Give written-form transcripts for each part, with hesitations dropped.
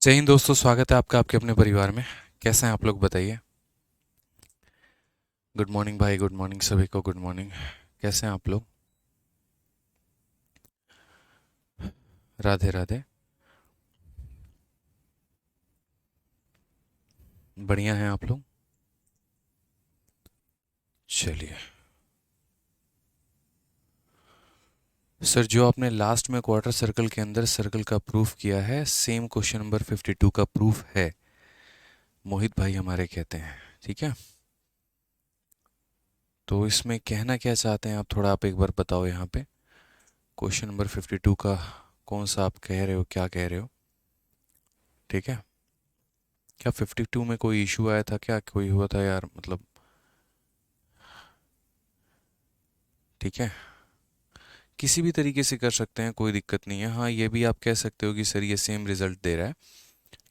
जय हिंद दोस्तों, स्वागत है आपका आपके अपने परिवार में। कैसे हैं आप लोग, बताइए। गुड मॉर्निंग भाई, गुड मॉर्निंग सभी को, गुड मॉर्निंग। कैसे हैं आप लोग? राधे राधे। बढ़िया हैं आप लोग? चलिए सर, जो आपने लास्ट में क्वार्टर सर्कल के अंदर सर्कल का प्रूफ किया है, सेम क्वेश्चन नंबर 52 का प्रूफ है। मोहित भाई हमारे कहते हैं, ठीक है। तो इसमें कहना क्या चाहते हैं आप, थोड़ा आप एक बार बताओ यहाँ पे। क्वेश्चन नंबर 52 का कौन सा आप कह रहे हो, क्या कह रहे हो? ठीक है। क्या 52 में कोई इशू आया था, क्या कोई हुआ था यार, मतलब? ठीक है, किसी भी तरीके से कर सकते हैं, कोई दिक्कत नहीं है। हाँ, ये भी आप कह सकते हो कि सर ये सेम रिजल्ट दे रहा है,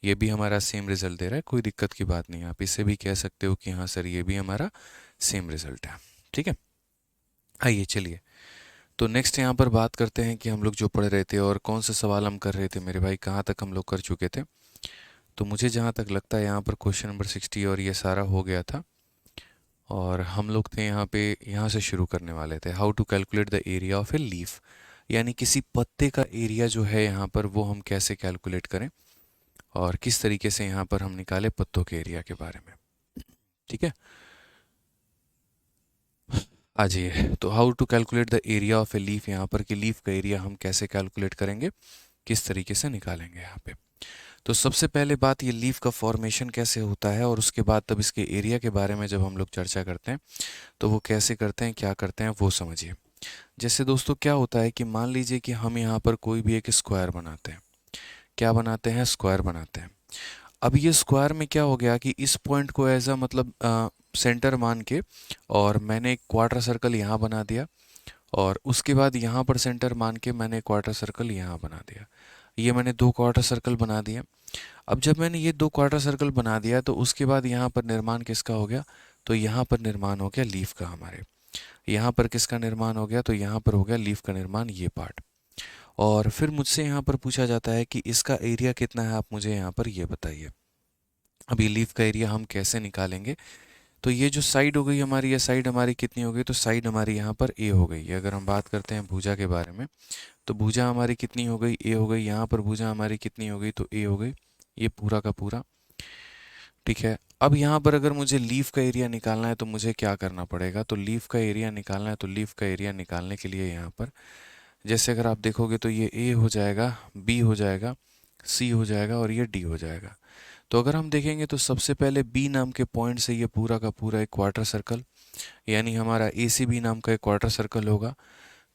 ये भी हमारा सेम रिजल्ट दे रहा है, कोई दिक्कत की बात नहीं है। आप इससे भी कह सकते हो कि हाँ सर ये भी हमारा सेम रिजल्ट है। ठीक है, आइए चलिए। तो नेक्स्ट यहाँ पर बात करते हैं कि हम लोग जो पढ़ रहे थे और कौन से सवाल हम कर रहे थे मेरे भाई, कहाँ तक हम लोग कर चुके थे। तो मुझे जहाँ तक लगता है यहाँ पर क्वेश्चन नंबर 60 और ये सारा हो गया था। और हम लोग थे यहाँ पे, यहाँ से शुरू करने वाले थे, how to calculate the area of a leaf. यानी किसी पत्ते का एरिया जो है यहाँ पर, वो हम कैसे कैलकुलेट करें और किस तरीके से यहाँ पर हम निकाले पत्तों के एरिया के बारे में। ठीक है, आ जाइए। तो how to calculate the area of a leaf, यहाँ पर कि लीफ का एरिया हम कैसे कैलकुलेट करेंगे, किस तरीके से निकालेंगे यहाँ पे। तो सबसे पहले बात, ये लीफ का फॉर्मेशन कैसे होता है, और उसके बाद तब इसके एरिया के बारे में जब हम लोग चर्चा करते हैं तो वो कैसे करते हैं, क्या करते हैं, वो समझिए। जैसे दोस्तों क्या होता है कि मान लीजिए कि हम यहाँ पर कोई भी एक स्क्वायर बनाते हैं। क्या बनाते हैं? स्क्वायर बनाते हैं। अब ये स्क्वायर में क्या हो गया कि इस पॉइंट को एज अ मतलब सेंटर मान के, और मैंने एक क्वार्टर सर्कल यहाँ बना दिया, और उसके बाद यहाँ पर सेंटर मान के मैंने क्वार्टर सर्कल यहाँ बना दिया। ये मैंने दो क्वार्टर सर्कल बना दिए। अब जब मैंने ये दो क्वार्टर सर्कल बना दिया तो उसके बाद यहाँ पर निर्माण किसका हो गया? तो यहाँ पर निर्माण हो गया लीफ का हमारे। यहाँ पर किसका निर्माण हो गया? तो यहाँ पर हो गया लीफ का निर्माण, ये पार्ट। और फिर मुझसे यहाँ पर पूछा जाता है कि इसका एरिया कितना है, आप मुझे यहाँ पर ये बताइए। अब ये लीफ का एरिया हम कैसे निकालेंगे? तो ये जो साइड हो गई हमारी, ये साइड हमारी कितनी हो गई? तो साइड हमारी यहाँ पर ए हो गई। अगर हम बात करते हैं भुजा के बारे में, तो भुजा हमारी कितनी हो गई? ए हो गई। यहाँ पर भुजा हमारी कितनी हो गई? तो ए हो गई। ये पूरा का पूरा। ठीक है, अब यहाँ पर अगर मुझे लीफ का एरिया निकालना है तो मुझे क्या करना पड़ेगा? तो लीफ का एरिया निकालना है, तो लीफ का एरिया निकालने के लिए यहाँ पर जैसे अगर आप देखोगे तो ये ए हो जाएगा, बी हो जाएगा, सी हो जाएगा और ये डी हो जाएगा। तो अगर हम देखेंगे तो सबसे पहले बी नाम के पॉइंट से ये पूरा का पूरा एक क्वार्टर सर्कल, यानी हमारा ए सी बी नाम का एक क्वार्टर सर्कल होगा।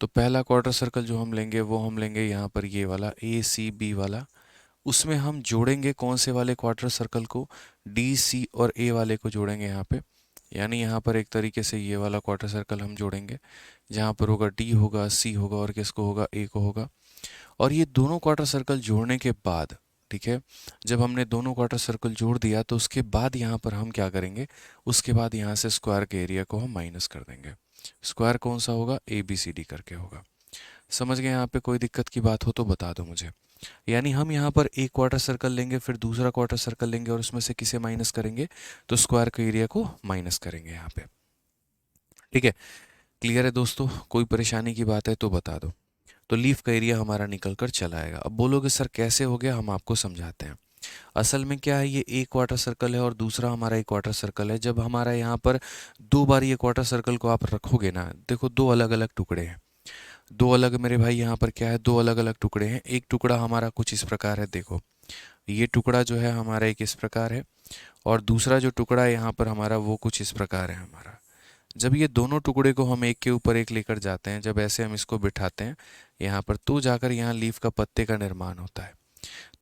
तो पहला क्वार्टर सर्कल जो हम लेंगे वो हम लेंगे यहाँ पर ये वाला ए सी बी वाला। उसमें हम जोड़ेंगे कौन से वाले क्वार्टर सर्कल को? डी सी और ए वाले को जोड़ेंगे यहाँ पे। यानी यहाँ पर एक तरीके से ये वाला क्वार्टर सर्कल हम जोड़ेंगे, जहाँ पर होगा डी होगा, सी होगा और किसको होगा? ए को होगा। और ये दोनों क्वार्टर सर्कल जोड़ने के बाद, ठीक है, जब हमने दोनों क्वार्टर सर्कल जोड़ दिया तो उसके बाद यहाँ पर हम क्या करेंगे? उसके बाद यहाँ से स्क्वायर के एरिया को हम माइनस कर देंगे। स्क्वायर कौन सा होगा? ए बी सी डी करके होगा। समझ गए? यहाँ पे कोई दिक्कत की बात हो तो बता दो मुझे। यानी हम यहाँ पर एक क्वार्टर सर्कल लेंगे, फिर दूसरा क्वार्टर सर्कल लेंगे और उसमें से किसे माइनस करेंगे? तो स्क्वायर के एरिया को माइनस करेंगे यहाँ पे। ठीक है, क्लियर है दोस्तों? कोई परेशानी की बात है तो बता दो। तो लीफ का एरिया हमारा निकल कर चला आएगा। अब बोलोगे सर कैसे हो गया, हम आपको समझाते हैं। असल में क्या है, ये एक क्वार्टर सर्कल है और दूसरा हमारा एक क्वार्टर सर्कल है। जब हमारा यहाँ पर दो बार ये क्वार्टर सर्कल को आप रखोगे ना, देखो दो अलग अलग टुकड़े हैं। दो अलग मेरे भाई यहाँ पर क्या है? दो अलग अलग टुकड़े हैं। एक टुकड़ा हमारा कुछ इस प्रकार है, देखो ये टुकड़ा जो है हमारा एक इस प्रकार है, और दूसरा जो टुकड़ा है यहाँ पर हमारा वो कुछ इस प्रकार है हमारा। जब ये दोनों टुकड़े को हम एक के ऊपर एक लेकर जाते हैं, जब ऐसे हम इसको बिठाते हैं यहाँ पर, तो जाकर यहाँ लीफ का पत्ते का निर्माण होता है।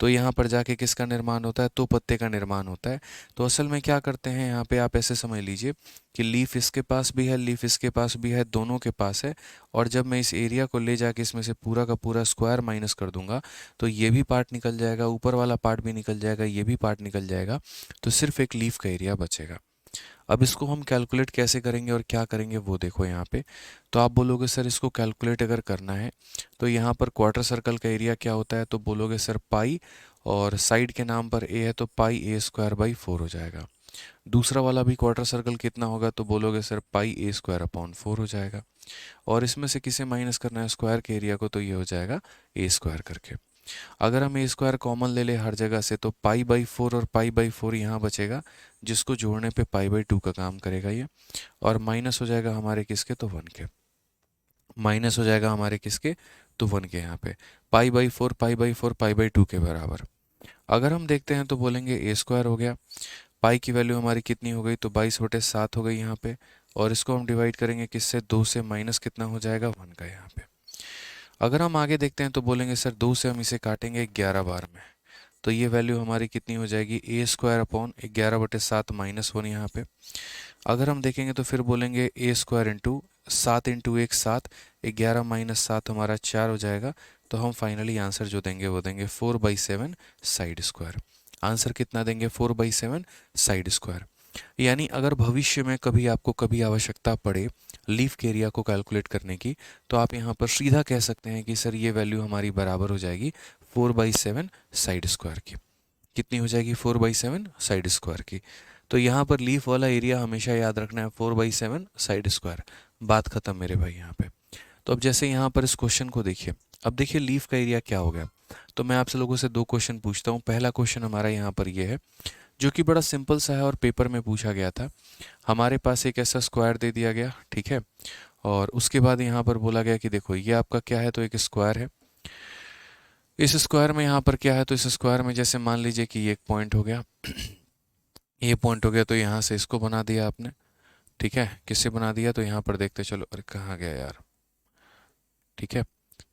तो यहाँ पर जाके किसका निर्माण होता है? तो पत्ते का निर्माण होता है। तो असल में क्या करते हैं यहाँ पे, आप ऐसे समझ लीजिए कि लीफ इसके पास भी है, लीफ इसके पास भी है, दोनों के पास है। और जब मैं इस एरिया को ले जाके इसमें से पूरा का पूरा स्क्वायर माइनस कर दूंगा तो ये भी पार्ट निकल जाएगा, ऊपर वाला पार्ट भी निकल जाएगा, ये भी पार्ट निकल जाएगा। तो सिर्फ एक लीफ का एरिया बचेगा। अब इसको हम कैलकुलेट कैसे करेंगे और क्या करेंगे वो देखो यहाँ पे। तो आप बोलोगे सर इसको कैलकुलेट अगर करना है तो यहाँ पर क्वार्टर सर्कल का एरिया क्या होता है? तो बोलोगे सर पाई, और साइड के नाम पर a है तो पाई a स्क्वायर बाई 4 हो जाएगा। दूसरा वाला भी क्वार्टर सर्कल कितना होगा तो बोलोगे sir pi a square upon 4 हो जाएगा। और इसमें से किसे माइनस करना है स्क्वायर के एरिया को, तो ये हो जाएगा a स्क्वायर करके। अगर हम a स्क्वायर कॉमन ले ले हर जगह से तो पाई बाई 4 और पाई बाई 4 यहाँ बचेगा, जिसको जोड़ने पे पाई बाई 2 का काम करेगा ये। और माइनस हो जाएगा हमारे किसके, तो 1 के। माइनस हो जाएगा हमारे किसके, तो 1 के। यहाँ पे pi by 4 pi by 4 pi by 2 के बराबर। अगर हम देखते हैं तो बोलेंगे a स्क्वायर हो गया, पाई की वैल्यू हमारी कितनी हो गई, तो 22/7 हो गई यहाँ पे। और इसको हम डिवाइड करेंगे किससे, 2 से, माइनस कितना हो जाएगा 1 का यहाँ पे। अगर हम आगे देखते हैं तो बोलेंगे सर 2 से हम इसे काटेंगे 11 बार में, तो ये वैल्यू हमारी कितनी हो जाएगी, a स्क्वायर अपॉन 11/7 माइनस 1 यहाँ पे। अगर हम देखेंगे तो फिर बोलेंगे a square into 7 into 1 7, 11 minus 7 हमारा 4 हो जाएगा। तो हम फाइनली आंसर जो देंगे वो देंगे 4/7 साइड स्क्वायर। आंसर कितना देंगे, 4/7 साइड स्क्वायर। यानी अगर भविष्य में कभी आपको कभी आवश्यकता पड़े लीफ के एरिया को कैलकुलेट करने की, तो आप यहाँ पर सीधा कह सकते हैं कि सर ये वैल्यू हमारी बराबर हो जाएगी 4/7 साइड स्क्वायर की। कितनी हो जाएगी, 4/7 साइड स्क्वायर की। तो यहाँ पर लीफ वाला एरिया हमेशा याद रखना है 4/7 साइड स्क्वायर। बात खत्म मेरे भाई यहाँ पे। तो अब जैसे यहाँ पर इस क्वेश्चन को देखिए, अब देखिए लीफ का एरिया क्या हो गया। तो मैं आपसे लोगों से 2 क्वेश्चन पूछता हूँ। पहला क्वेश्चन हमारा यहाँ पर ये है, जो कि बड़ा सिंपल सा है और पेपर में पूछा गया था। हमारे पास एक ऐसा स्क्वायर दे दिया गया, ठीक है। और उसके बाद यहाँ पर बोला गया कि देखो ये आपका क्या है, तो एक स्क्वायर है। इस स्क्वायर में यहाँ पर क्या है, तो इस स्क्वायर में जैसे मान लीजिए कि ये एक पॉइंट हो गया ये पॉइंट हो गया, तो यहाँ से इसको बना दिया आपने, ठीक है। किससे बना दिया, तो यहाँ पर देखते चलो, अरे कहाँ गया यार, ठीक है।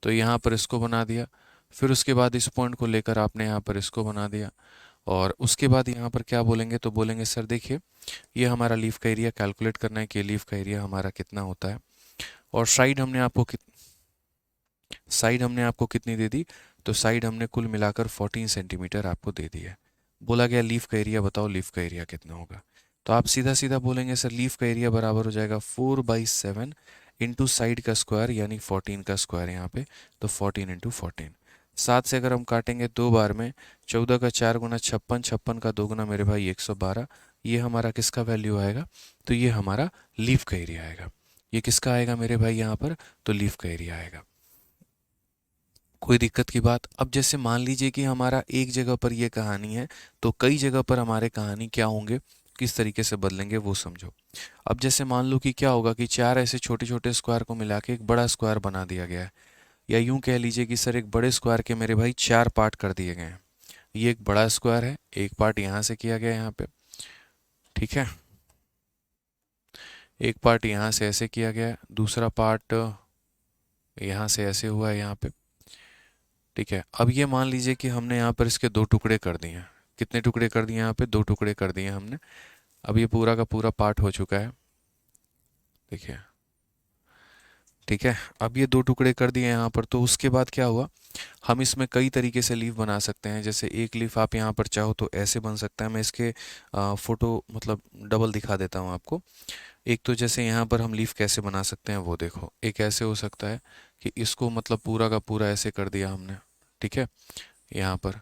तो यहाँ पर इसको बना दिया, फिर उसके बाद इस पॉइंट को लेकर आपने यहाँ पर इसको बना दिया। और उसके बाद यहाँ पर क्या बोलेंगे, तो बोलेंगे सर देखिए ये हमारा लीफ का एरिया कैलकुलेट करना है कि लीफ का एरिया हमारा कितना होता है। और साइड हमने आपको कितनी दे दी, तो साइड हमने कुल मिलाकर 14 सेंटीमीटर आपको दे दी है। बोला गया लीफ का एरिया बताओ, लीफ का एरिया कितना होगा। तो आप सीधा सीधा बोलेंगे सर लीफ का एरिया बराबर हो जाएगा 4/7 इंटू साइड का स्क्वायर यानी 14 का स्क्वायर यहाँ पे, तो 14 इंटू 14। 7 से अगर हम काटेंगे 2 बार में, 14 का 4 गुना 56, 56 का 2 गुना मेरे भाई 112। ये हमारा किसका वैल्यू आएगा, तो ये हमारा लीफ का एरिया आएगा। ये किसका आएगा मेरे भाई यहाँ पर, तो लीफ का एरिया आएगा। कोई दिक्कत की बात। अब जैसे मान लीजिए कि हमारा एक जगह पर ये कहानी है, तो कई जगह पर हमारे कहानी क्या होंगे, किस तरीके से बदलेंगे वो समझो। अब जैसे मान लो कि क्या होगा कि 4 ऐसे छोटे छोटे स्क्वायर को मिला के एक बड़ा स्क्वायर बना दिया गया है। या यूं कह लीजिए कि सर एक बड़े स्क्वायर के मेरे भाई 4 पार्ट कर दिए गए हैं। ये एक बड़ा स्क्वायर है, एक पार्ट यहाँ से किया गया यहाँ पे, ठीक है। एक पार्ट यहाँ से ऐसे किया गया है, दूसरा पार्ट यहाँ से ऐसे हुआ है यहाँ पे, ठीक है। अब ये मान लीजिए कि हमने यहाँ पर इसके 2 टुकड़े कर दिए हैं। कितने टुकड़े कर दिए यहाँ पे, 2 टुकड़े कर दिए हमने। अब ये पूरा का पूरा पार्ट हो चुका है, देखिए, ठीक है। अब ये 2 टुकड़े कर दिए यहाँ पर, तो उसके बाद क्या हुआ, हम इसमें कई तरीके से लीफ बना सकते हैं। जैसे एक लीफ आप यहाँ पर चाहो तो ऐसे बन सकता है। मैं इसके फोटो मतलब डबल दिखा देता हूँ आपको। एक तो जैसे यहाँ पर हम लीफ कैसे बना सकते हैं वो देखो, एक ऐसे हो सकता है कि इसको मतलब पूरा का पूरा ऐसे कर दिया हमने, ठीक है, यहाँ पर।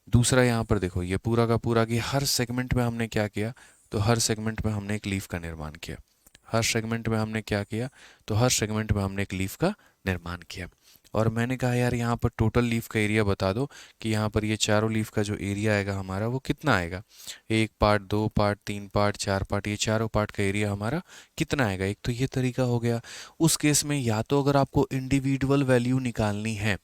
दूसरा यहाँ पर देखो ये पूरा का पूरा कि हर सेगमेंट में हमने क्या किया, तो हर सेगमेंट में हमने एक लीफ का निर्माण किया। हर सेगमेंट में हमने क्या किया, तो हर सेगमेंट में हमने एक लीफ का निर्माण किया। और मैंने कहा यार यहाँ पर टोटल लीफ का एरिया बता दो कि यहाँ पर ये चारों लीफ का जो एरिया आएगा हमारा वो कितना आएगा। 1 पार्ट, 2 पार्ट, 3 पार्ट, 4 पार्ट, ये चारों पार्ट का एरिया हमारा कितना आएगा। एक तो ये तरीका हो गया। उस केस में या तो अगर आपको इंडिविजुअल वैल्यू निकालनी है,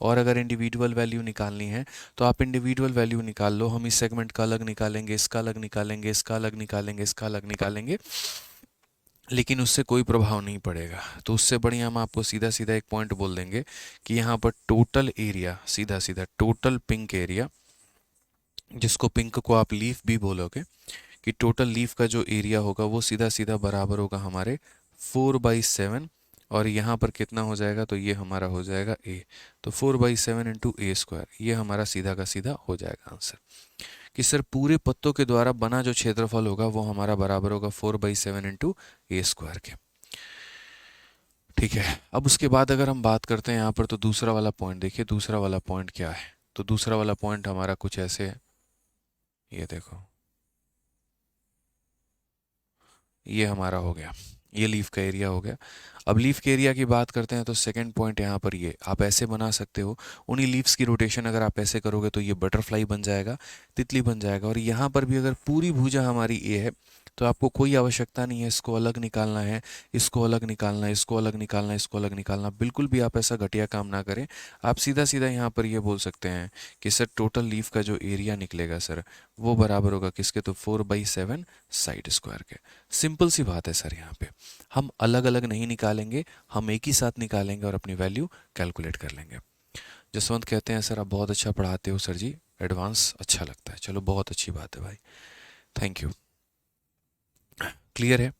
और अगर इंडिविजुअल वैल्यू निकालनी है तो आप इंडिविजुअल वैल्यू निकाल लो। हम इस सेगमेंट का अलग निकालेंगे, इसका अलग निकालेंगे, इसका अलग निकालेंगे, इसका अलग निकालेंगे, लेकिन उससे कोई प्रभाव नहीं पड़ेगा। तो उससे बढ़िया हम आपको सीधा सीधा एक पॉइंट बोल देंगे कि यहाँ पर टोटल एरिया, सीधा सीधा टोटल पिंक एरिया, जिसको पिंक को आप लीफ भी बोलोगे, कि टोटल लीफ का जो एरिया होगा वो सीधा सीधा बराबर होगा हमारे 4/7। और यहाँ पर कितना हो जाएगा, तो ये हमारा हो जाएगा a। तो 4/7 इंटू ए स्क्वायर, ये हमारा सीधा का सीधा हो जाएगा आंसर। कि सर पूरे पत्तों के द्वारा बना जो क्षेत्रफल होगा वो हमारा बराबर होगा 4/7 इंटू ए स्क्वायर के, ठीक है। अब उसके बाद अगर हम बात करते हैं यहाँ पर, तो दूसरा वाला पॉइंट देखिए। दूसरा वाला पॉइंट क्या है, तो दूसरा वाला पॉइंट हमारा कुछ ऐसे है, ये देखो, ये हमारा हो गया, ये लीफ का एरिया हो गया। अब लीफ के एरिया की बात करते हैं तो सेकंड पॉइंट यहाँ पर ये आप ऐसे बना सकते हो, उन्हीं लीव्स की रोटेशन अगर आप ऐसे करोगे तो ये बटरफ्लाई बन जाएगा, तितली बन जाएगा। और यहाँ पर भी अगर पूरी भुजा हमारी ए है तो आपको कोई आवश्यकता नहीं है इसको अलग निकालना है, इसको अलग निकालना है, इसको अलग निकालना है, इसको अलग निकालना, बिल्कुल भी आप ऐसा घटिया काम ना करें। आप सीधा सीधा यहाँ पर ये बोल सकते हैं कि सर टोटल लीफ का जो एरिया निकलेगा सर वो बराबर होगा किसके, तो 4/7 साइड स्क्वायर के। सिंपल सी बात है सर, यहाँ पे हम अलग अलग नहीं निकालेंगे, हम एक ही साथ निकालेंगे और अपनी वैल्यू कैलकुलेट कर लेंगे। जसवंत कहते हैं सर आप बहुत अच्छा पढ़ाते हो सर जी, एडवांस अच्छा लगता है। चलो बहुत अच्छी बात है भाई, थैंक यू। क्लियर है?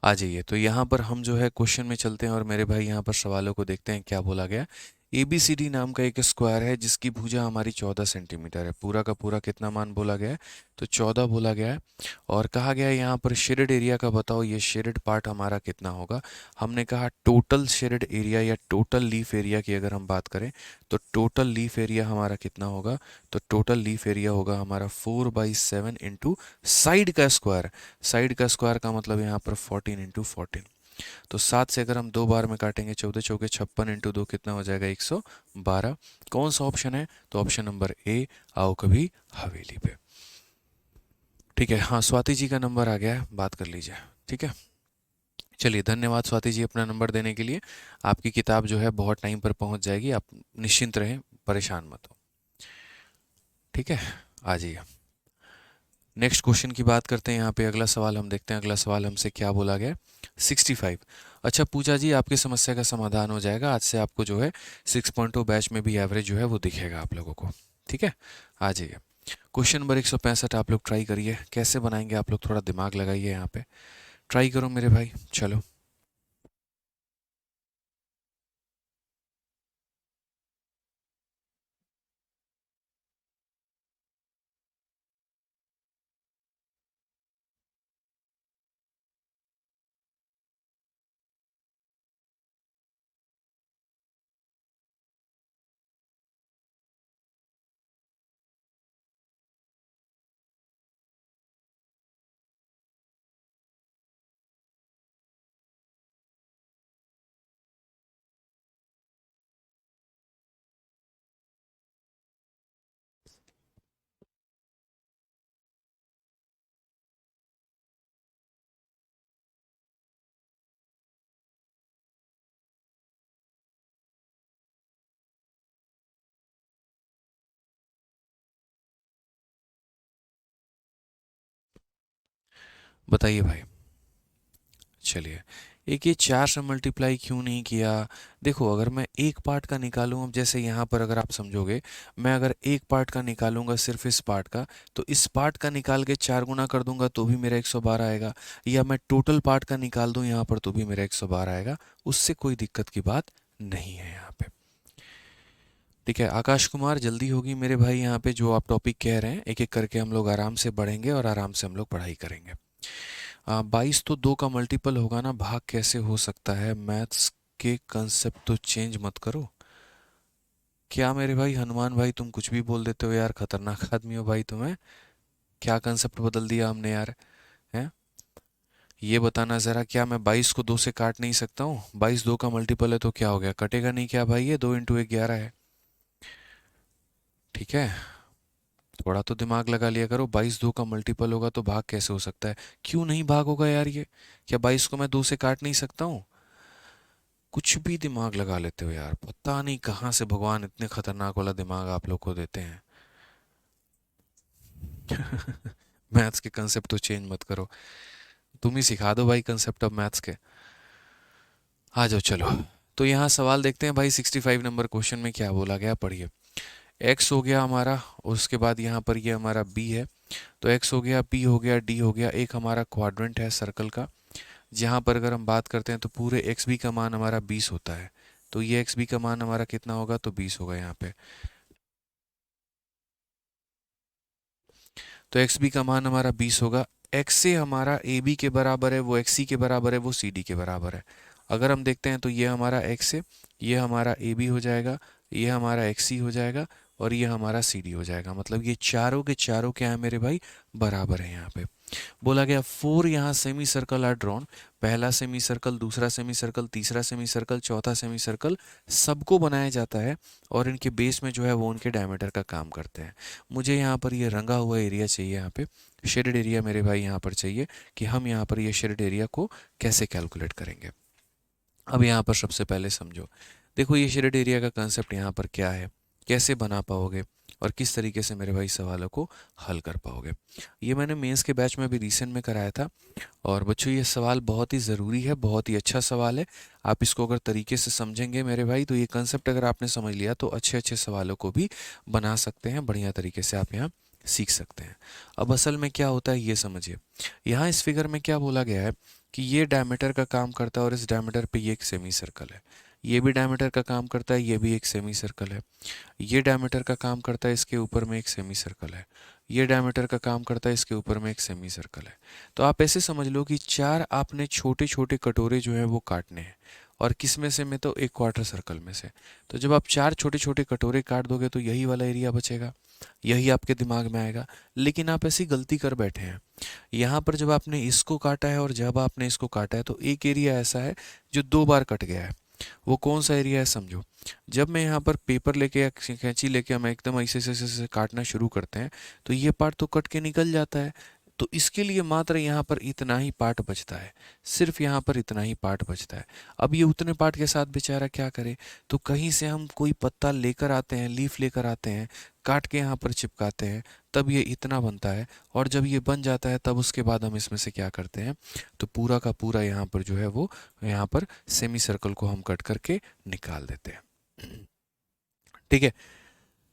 आ जाइए, तो यहाँ पर हम जो है क्वेश्चन में चलते हैं और मेरे भाई यहाँ पर सवालों को देखते हैं क्या बोला गया। ABCD नाम का एक स्क्वायर है जिसकी भुजा हमारी 14 सेंटीमीटर है, पूरा का पूरा कितना मान बोला गया है, तो 14 बोला गया है। और कहा गया है यहाँ पर शेडेड एरिया का बताओ, ये शेडेड पार्ट हमारा कितना होगा। हमने कहा टोटल शेडेड एरिया या टोटल लीफ एरिया की अगर हम बात करें तो टोटल लीफ एरिया हमारा कितना होगा, तो टोटल लीफ एरिया होगा हमारा 4/7 इंटू साइड का स्क्वायर। साइड का स्क्वायर का मतलब यहाँ पर 14 इंटू 14, तो 7 से अगर हम 2 बार में काटेंगे 14 चौके 56 इंटू 2 कितना हो जाएगा 112। कौन सा ऑप्शन है, तो ऑप्शन नंबर ए, आओ कभी हवेली पे। ठीक है, हाँ स्वाति जी का नंबर आ गया है, बात कर लीजिए। ठीक है, चलिए धन्यवाद स्वाति जी अपना नंबर देने के लिए। आपकी किताब जो है बहुत टाइम पर पहुंच जाएगी, आप निश्चिंत रहें, परेशान मत हो। ठीक है, आ जाइए नेक्स्ट क्वेश्चन की बात करते हैं। यहाँ पे अगला सवाल हम देखते हैं, अगला सवाल हमसे क्या बोला गया। 65। अच्छा पूजा जी आपकी समस्या का समाधान हो जाएगा, आज से आपको जो है 6.0 बैच में भी एवरेज जो है वो दिखेगा आप लोगों को। ठीक है, आ जाइए क्वेश्चन नंबर 165 आप लोग ट्राई करिए, कैसे बनाएंगे आप लोग, थोड़ा दिमाग लगाइए यहाँ पे, ट्राई करो मेरे भाई। चलो बताइए भाई। चलिए, एक ये 4 से मल्टीप्लाई क्यों नहीं किया। देखो अगर मैं एक पार्ट का निकालूं, अब जैसे यहाँ पर अगर आप समझोगे, मैं अगर एक पार्ट का निकालूंगा सिर्फ इस पार्ट का, तो इस पार्ट का निकाल के 4 गुना कर दूंगा तो भी मेरा 112 आएगा, या मैं टोटल पार्ट का निकाल दूं यहाँ पर तो भी मेरा 112 आएगा, उससे कोई दिक्कत की बात नहीं है यहाँ पे। ठीक है आकाश कुमार, जल्दी होगी मेरे भाई, यहाँ पे जो आप टॉपिक कह रहे हैं एक एक करके हम लोग आराम से बढ़ेंगे और आराम से हम लोग पढ़ाई करेंगे। 22 तो 2 का मल्टीपल होगा ना, भाग कैसे हो सकता है, मैथ्स के कंसेप्ट तो चेंज मत करो। क्या मेरे भाई हनुमान भाई तुम कुछ भी बोल देते हो यार, खतरनाक आदमी हो भाई तुम्हें, क्या कंसेप्ट बदल दिया हमने यार, हैं। ये बताना ज़रा, क्या मैं 22 को 2 से काट नहीं सकता हूँ, 22 2 का मल्टीपल है तो क्या हो गया, कटेगा नहीं क्या भाई, ये 2 इंटू 1 11 है। ठीक है, थोड़ा तो दिमाग लगा लिया करो, 22 2 का मल्टीपल होगा तो भाग कैसे हो सकता है, क्यों नहीं भाग होगा यार ये, क्या 22 को मैं 2 से काट नहीं सकता हूँ। कुछ भी दिमाग लगा लेते हो यार, पता नहीं कहाँ से भगवान इतने खतरनाक वाला दिमाग आप लोग को देते हैं। मैथ्स के कंसेप्ट तो चेंज मत करो, तुम ही सिखा दो भाई कंसेप्ट ऑफ मैथ्स के। आ जाओ चलो, तो यहाँ सवाल देखते हैं भाई, 65 नंबर क्वेश्चन में क्या बोला गया, पढ़िए। एक्स हो गया हमारा, उसके बाद यहाँ पर ये हमारा बी है, तो एक्स हो गया, पी हो गया, डी हो गया, एक हमारा क्वाड्रेंट है सर्कल का, जहाँ पर अगर हम बात करते हैं तो पूरे एक्स बी का मान हमारा 20 होता है, तो ये एक्स बी का मान हमारा कितना होगा, तो 20 होगा यहाँ पे। तो एक्स बी का मान हमारा 20 होगा, एक्स से हमारा ए बी के बराबर है, वो एक्स सी के बराबर है, वो सी डी के बराबर है। अगर हम देखते हैं तो ये हमारा एक्स है, ये हमारा ए बी हो जाएगा, ये हमारा एक्स सी हो जाएगा और ये हमारा सी डी हो जाएगा। मतलब ये चारों के चारों क्या है मेरे भाई, बराबर है। यहाँ पे बोला गया 4 यहाँ सेमी सर्कल आर ड्रॉन, पहला सेमी सर्कल, दूसरा सेमी सर्कल, तीसरा सेमी सर्कल, चौथा सेमी सर्कल, सबको बनाया जाता है और इनके बेस में जो है वो उनके डायमीटर का काम करते हैं। मुझे यहाँ पर ये रंगा हुआ एरिया चाहिए, यहाँ पे शेडेड एरिया मेरे भाई यहाँ पर चाहिए कि हम यहाँ पर ये शेडेड एरिया को कैसे कैलकुलेट करेंगे। अब यहाँ पर सबसे पहले समझो, देखो ये शेडेड एरिया का कंसेप्ट यहाँ पर क्या है, कैसे बना पाओगे और किस तरीके से मेरे भाई सवालों को हल कर पाओगे। ये मैंने मेंस के बैच में भी रिसेंट में कराया था और बच्चों ये सवाल बहुत ही ज़रूरी है, बहुत ही अच्छा सवाल है। आप इसको अगर तरीके से समझेंगे मेरे भाई तो ये कंसेप्ट अगर आपने समझ लिया तो अच्छे अच्छे सवालों को भी बना सकते हैं, बढ़िया तरीके से आप यहाँ सीख सकते हैं। अब असल में क्या होता है ये समझिए, यहाँ इस फिगर में क्या बोला गया है कि ये डायमीटर का काम करता है और इस डायमीटर पे ये एक सेमी सर्कल है, ये भी डायमीटर का काम करता है, ये भी एक सेमी सर्कल है, ये डायमीटर का काम करता है, इसके ऊपर में एक सेमी सर्कल है, ये डायमीटर का काम करता है, इसके ऊपर में एक सेमी सर्कल है। तो आप ऐसे समझ लो कि 4 आपने छोटे छोटे कटोरे जो हैं वो काटने हैं और किस में से, में तो एक क्वार्टर सर्कल में से। तो जब आप 4 छोटे छोटे कटोरे काट दोगे तो यही वाला एरिया बचेगा, यही आपके दिमाग में आएगा। लेकिन आप ऐसी गलती कर बैठे हैं, यहाँ पर जब आपने इसको काटा है और जब आपने इसको काटा है तो एक एरिया ऐसा है जो 2 बार कट गया है। वो कौन सा एरिया है समझो, जब मैं यहाँ पर पेपर लेके या कैंची लेके हम एकदम ऐसे ऐसे काटना शुरू करते हैं तो ये पार्ट तो कट के निकल जाता है। तो इसके लिए मात्र यहाँ पर इतना ही पार्ट बचता है, सिर्फ यहाँ पर इतना ही पार्ट बचता है। अब ये उतने पार्ट के साथ बेचारा क्या करे, तो कहीं से हम कोई पत्ता लेकर आते हैं, लीफ लेकर आते हैं, काट के यहाँ पर चिपकाते हैं, तब ये इतना बनता है। और जब ये बन जाता है तब उसके बाद हम इसमें से क्या करते हैं, तो पूरा का पूरा यहाँ पर जो है वो यहाँ पर सेमी सर्कल को हम कट करके निकाल देते हैं। ठीक है।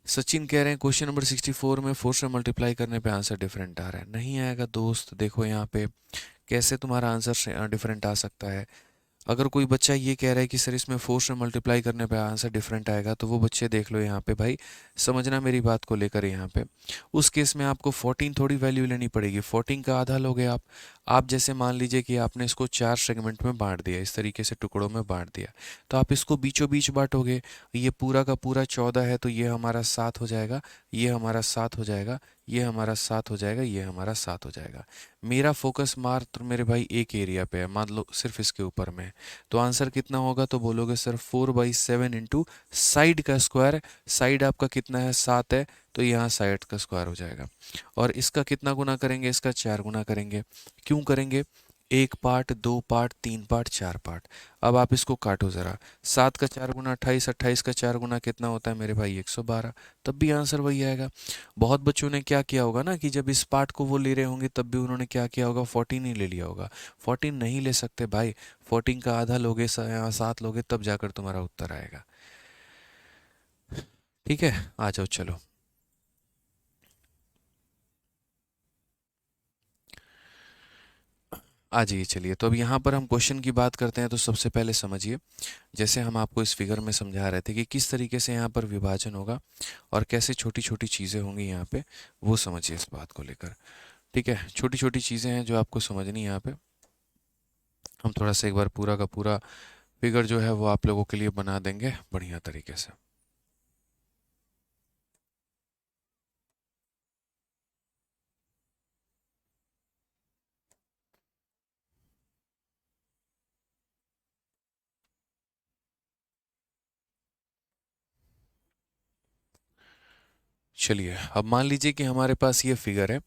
सचिन कह रहे हैं क्वेश्चन नंबर 64 में 4 से मल्टीप्लाई करने पे आंसर डिफरेंट आ रहा है। नहीं आएगा दोस्त, देखो यहाँ पे कैसे तुम्हारा आंसर डिफरेंट आ सकता है। अगर कोई बच्चा ये कह रहा है कि सर इसमें 4 से मल्टीप्लाई करने पे आंसर डिफरेंट आएगा, तो वो बच्चे देख लो यहाँ पे भाई, समझना मेरी बात को लेकर। यहाँ पे उस केस में आपको 14 थोड़ी वैल्यू लेनी पड़ेगी, 14 का आधा लोगे आप जैसे मान लीजिए कि आपने इसको 4 सेगमेंट में बांट दिया, इस तरीके से टुकड़ों में बांट दिया, तो आप इसको बीचों बीच बांटोगे। ये पूरा का पूरा 14 है तो ये हमारा 7 हो जाएगा, ये हमारा 7 हो जाएगा, ये हमारा 7 हो जाएगा, ये हमारा 7 हो जाएगा। मेरा फोकस मात्र मेरे भाई एक एरिया पे है, मान लो सिर्फ इसके ऊपर में, तो आंसर कितना होगा, तो बोलोगे सर 4/7 इंटू साइड का स्क्वायर। साइड आपका कितना है, 7 है, तो यहाँ साइड का स्क्वायर हो जाएगा। और इसका कितना गुना करेंगे, इसका 4 गुना करेंगे। क्यों करेंगे, 1 पार्ट, 2 पार्ट, 3 पार्ट, 4 पार्ट। अब आप इसको काटो ज़रा, 7 का 4 गुना 28, 28 का 4 गुना कितना होता है मेरे भाई, 112। तब भी आंसर वही आएगा। बहुत बच्चों ने क्या किया होगा ना कि जब इस पार्ट को वो ले रहे होंगे तब भी उन्होंने क्या किया होगा, 14 ही ले लिया होगा। 14 नहीं ले सकते भाई, 14 का आधा लोगे, 7 लोगे, तब जाकर तुम्हारा उत्तर आएगा। ठीक है, आ जाओ चलो। आ जाइए चलिए, तो अब यहाँ पर हम क्वेश्चन की बात करते हैं। तो सबसे पहले समझिए, जैसे हम आपको इस फिगर में समझा रहे थे कि किस तरीके से यहाँ पर विभाजन होगा और कैसे छोटी छोटी चीज़ें होंगी यहाँ पे, वो समझिए इस बात को लेकर। ठीक है, छोटी छोटी चीज़ें हैं जो आपको समझनी है यहाँ पे। हम थोड़ा सा एक बार पूरा का पूरा फिगर जो है वो आप लोगों के लिए बना देंगे बढ़िया तरीके से। चलिए, अब मान लीजिए कि हमारे पास ये फिगर है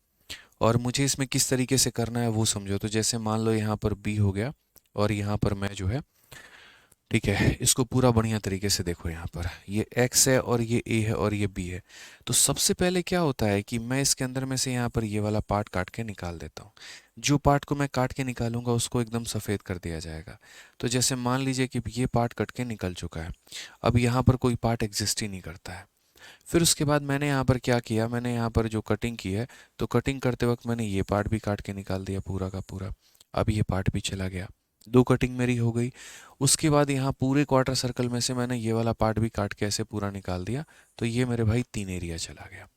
और मुझे इसमें किस तरीके से करना है वो समझो। तो जैसे मान लो यहाँ पर बी हो गया और यहाँ पर मैं जो है, ठीक है, इसको पूरा बढ़िया तरीके से देखो। यहाँ पर ये x है और ये a है और ये b है। तो सबसे पहले क्या होता है कि मैं इसके अंदर में से यहाँ पर ये वाला पार्ट काट के निकाल देता हूँ। जो पार्ट को मैं काट के निकालूंगा उसको एकदम सफ़ेद कर दिया जाएगा। तो जैसे मान लीजिए कि ये पार्ट कट के निकल चुका है, अब यहाँ पर कोई पार्ट एग्जिस्ट ही नहीं करता है। फिर उसके बाद मैंने यहाँ पर क्या किया, मैंने यहाँ पर जो कटिंग की है, तो कटिंग करते वक्त मैंने ये पार्ट भी काट के निकाल दिया पूरा का पूरा। अब ये पार्ट भी चला गया, 2 कटिंग मेरी हो गई। उसके बाद यहाँ पूरे क्वार्टर सर्कल में से मैंने ये वाला पार्ट भी काट के ऐसे पूरा निकाल दिया, तो ये मेरे भाई 3 एरिया चला गया।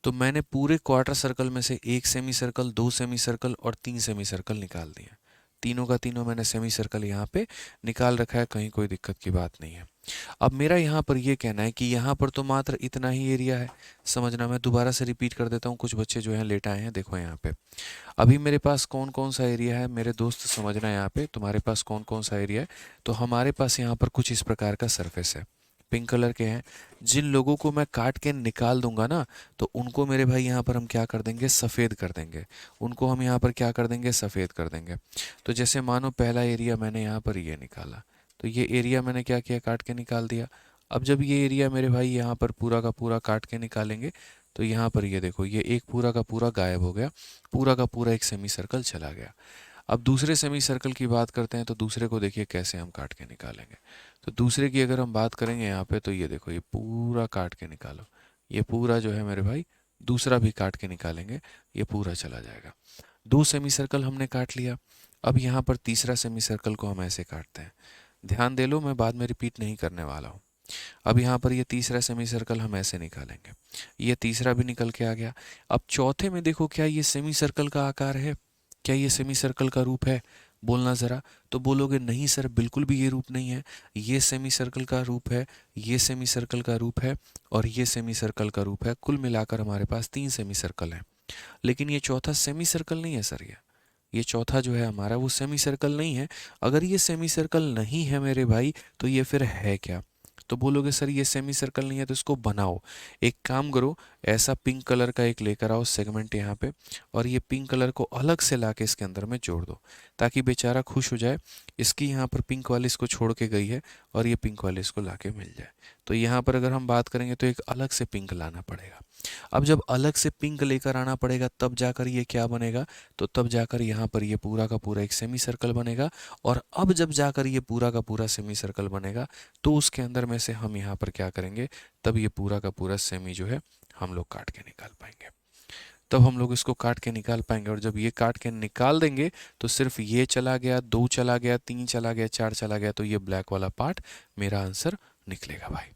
तो मैंने पूरे क्वार्टर सर्कल में से 1 सेमी सर्कल, 2 सेमी सर्कल और 3 सेमी सर्कल निकाल दिए। तीनों का तीनों मैंने सेमी सर्कल यहाँ पे निकाल रखा है, कहीं कोई दिक्कत की बात नहीं है। अब मेरा यहाँ पर ये कहना है कि यहाँ पर तो मात्र इतना ही एरिया है। समझना, मैं दोबारा से रिपीट कर देता हूँ, कुछ बच्चे जो हैं लेट आए हैं। देखो यहाँ पे अभी मेरे पास कौन कौन सा एरिया है मेरे दोस्त, समझना यहाँ पे तुम्हारे पास कौन कौन सा एरिया है। तो हमारे पास यहाँ पर कुछ इस प्रकार का सरफेस है, पिंक कलर के हैं। जिन लोगों को मैं काट के निकाल दूंगा ना, तो उनको मेरे भाई यहाँ पर हम क्या कर देंगे, सफ़ेद कर देंगे। उनको हम यहाँ पर क्या कर देंगे, सफ़ेद कर देंगे। तो जैसे मानो पहला एरिया मैंने यहाँ पर ये निकाला, तो ये एरिया मैंने क्या किया, काट के निकाल दिया। अब जब ये एरिया मेरे भाई यहाँ पर पूरा का पूरा काट के निकालेंगे, तो यहाँ पर ये देखो, ये एक पूरा का पूरा गायब हो गया, पूरा का पूरा एक सेमी सर्कल चला गया। अब दूसरे सेमी सर्कल की बात करते हैं, तो दूसरे को देखिए कैसे हम काट के निकालेंगे। तो दूसरे की अगर हम बात करेंगे यहाँ पे, तो ये देखो, ये पूरा काट के निकालो, ये पूरा जो है मेरे भाई, दूसरा भी काट के निकालेंगे, ये पूरा चला जाएगा। दो सेमी सर्कल हमने काट लिया। अब यहाँ पर तीसरा सेमी सर्कल को हम ऐसे काटते हैं, ध्यान दे लो, मैं बाद में रिपीट नहीं करने वाला हूँ। अब यहाँ पर ये तीसरा सेमी सर्कल हम ऐसे निकालेंगे, ये तीसरा भी निकल के आ गया। अब चौथे में देखो, क्या ये सेमी सर्कल का आकार है, क्या ये सेमी सर्कल का रूप है, बोलना ज़रा। तो बोलोगे नहीं सर, बिल्कुल भी ये रूप नहीं है, ये सेमी सर्कल का रूप है, ये सेमी सर्कल का रूप है, और ये सेमी सर्कल का रूप है। कुल मिलाकर हमारे पास 3 सेमी सर्कल हैं। लेकिन ये चौथा सेमी सर्कल नहीं है सर, ये चौथा जो है हमारा, वो सेमी सर्कल नहीं है। अगर ये सेमी सर्कल नहीं है मेरे भाई, तो ये फिर है क्या। तो बोलोगे सर ये सेमी सर्कल नहीं है, तो इसको बनाओ। एक काम करो, ऐसा पिंक कलर का एक लेकर आओ सेगमेंट यहाँ पे, और ये पिंक कलर को अलग से लाके इसके अंदर में जोड़ दो, ताकि बेचारा खुश हो जाए। इसकी यहाँ पर पिंक वाली इसको छोड़ के गई है, और ये पिंक वाली इसको लाके मिल जाए। तो यहाँ पर अगर हम बात करेंगे, तो एक अलग से पिंक लाना पड़ेगा। अब जब अलग से पिंक लेकर आना पड़ेगा, तब जाकर ये क्या बनेगा, तो तब जाकर यहाँ पर ये पूरा का पूरा एक सेमी सर्कल बनेगा। और अब जब जाकर ये पूरा का पूरा सेमी सर्कल बनेगा, तो उसके अंदर में से हम यहाँ पर क्या करेंगे, तब ये पूरा का पूरा सेमी जो है हम लोग काट के निकाल पाएंगे। तब हम लोग इसको काट के निकाल पाएंगे। और जब ये काट के निकाल देंगे, तो सिर्फ ये चला गया, 2 चला गया, 3 चला गया, 4 चला गया, तो ये ब्लैक वाला पार्ट मेरा आंसर निकलेगा भाई।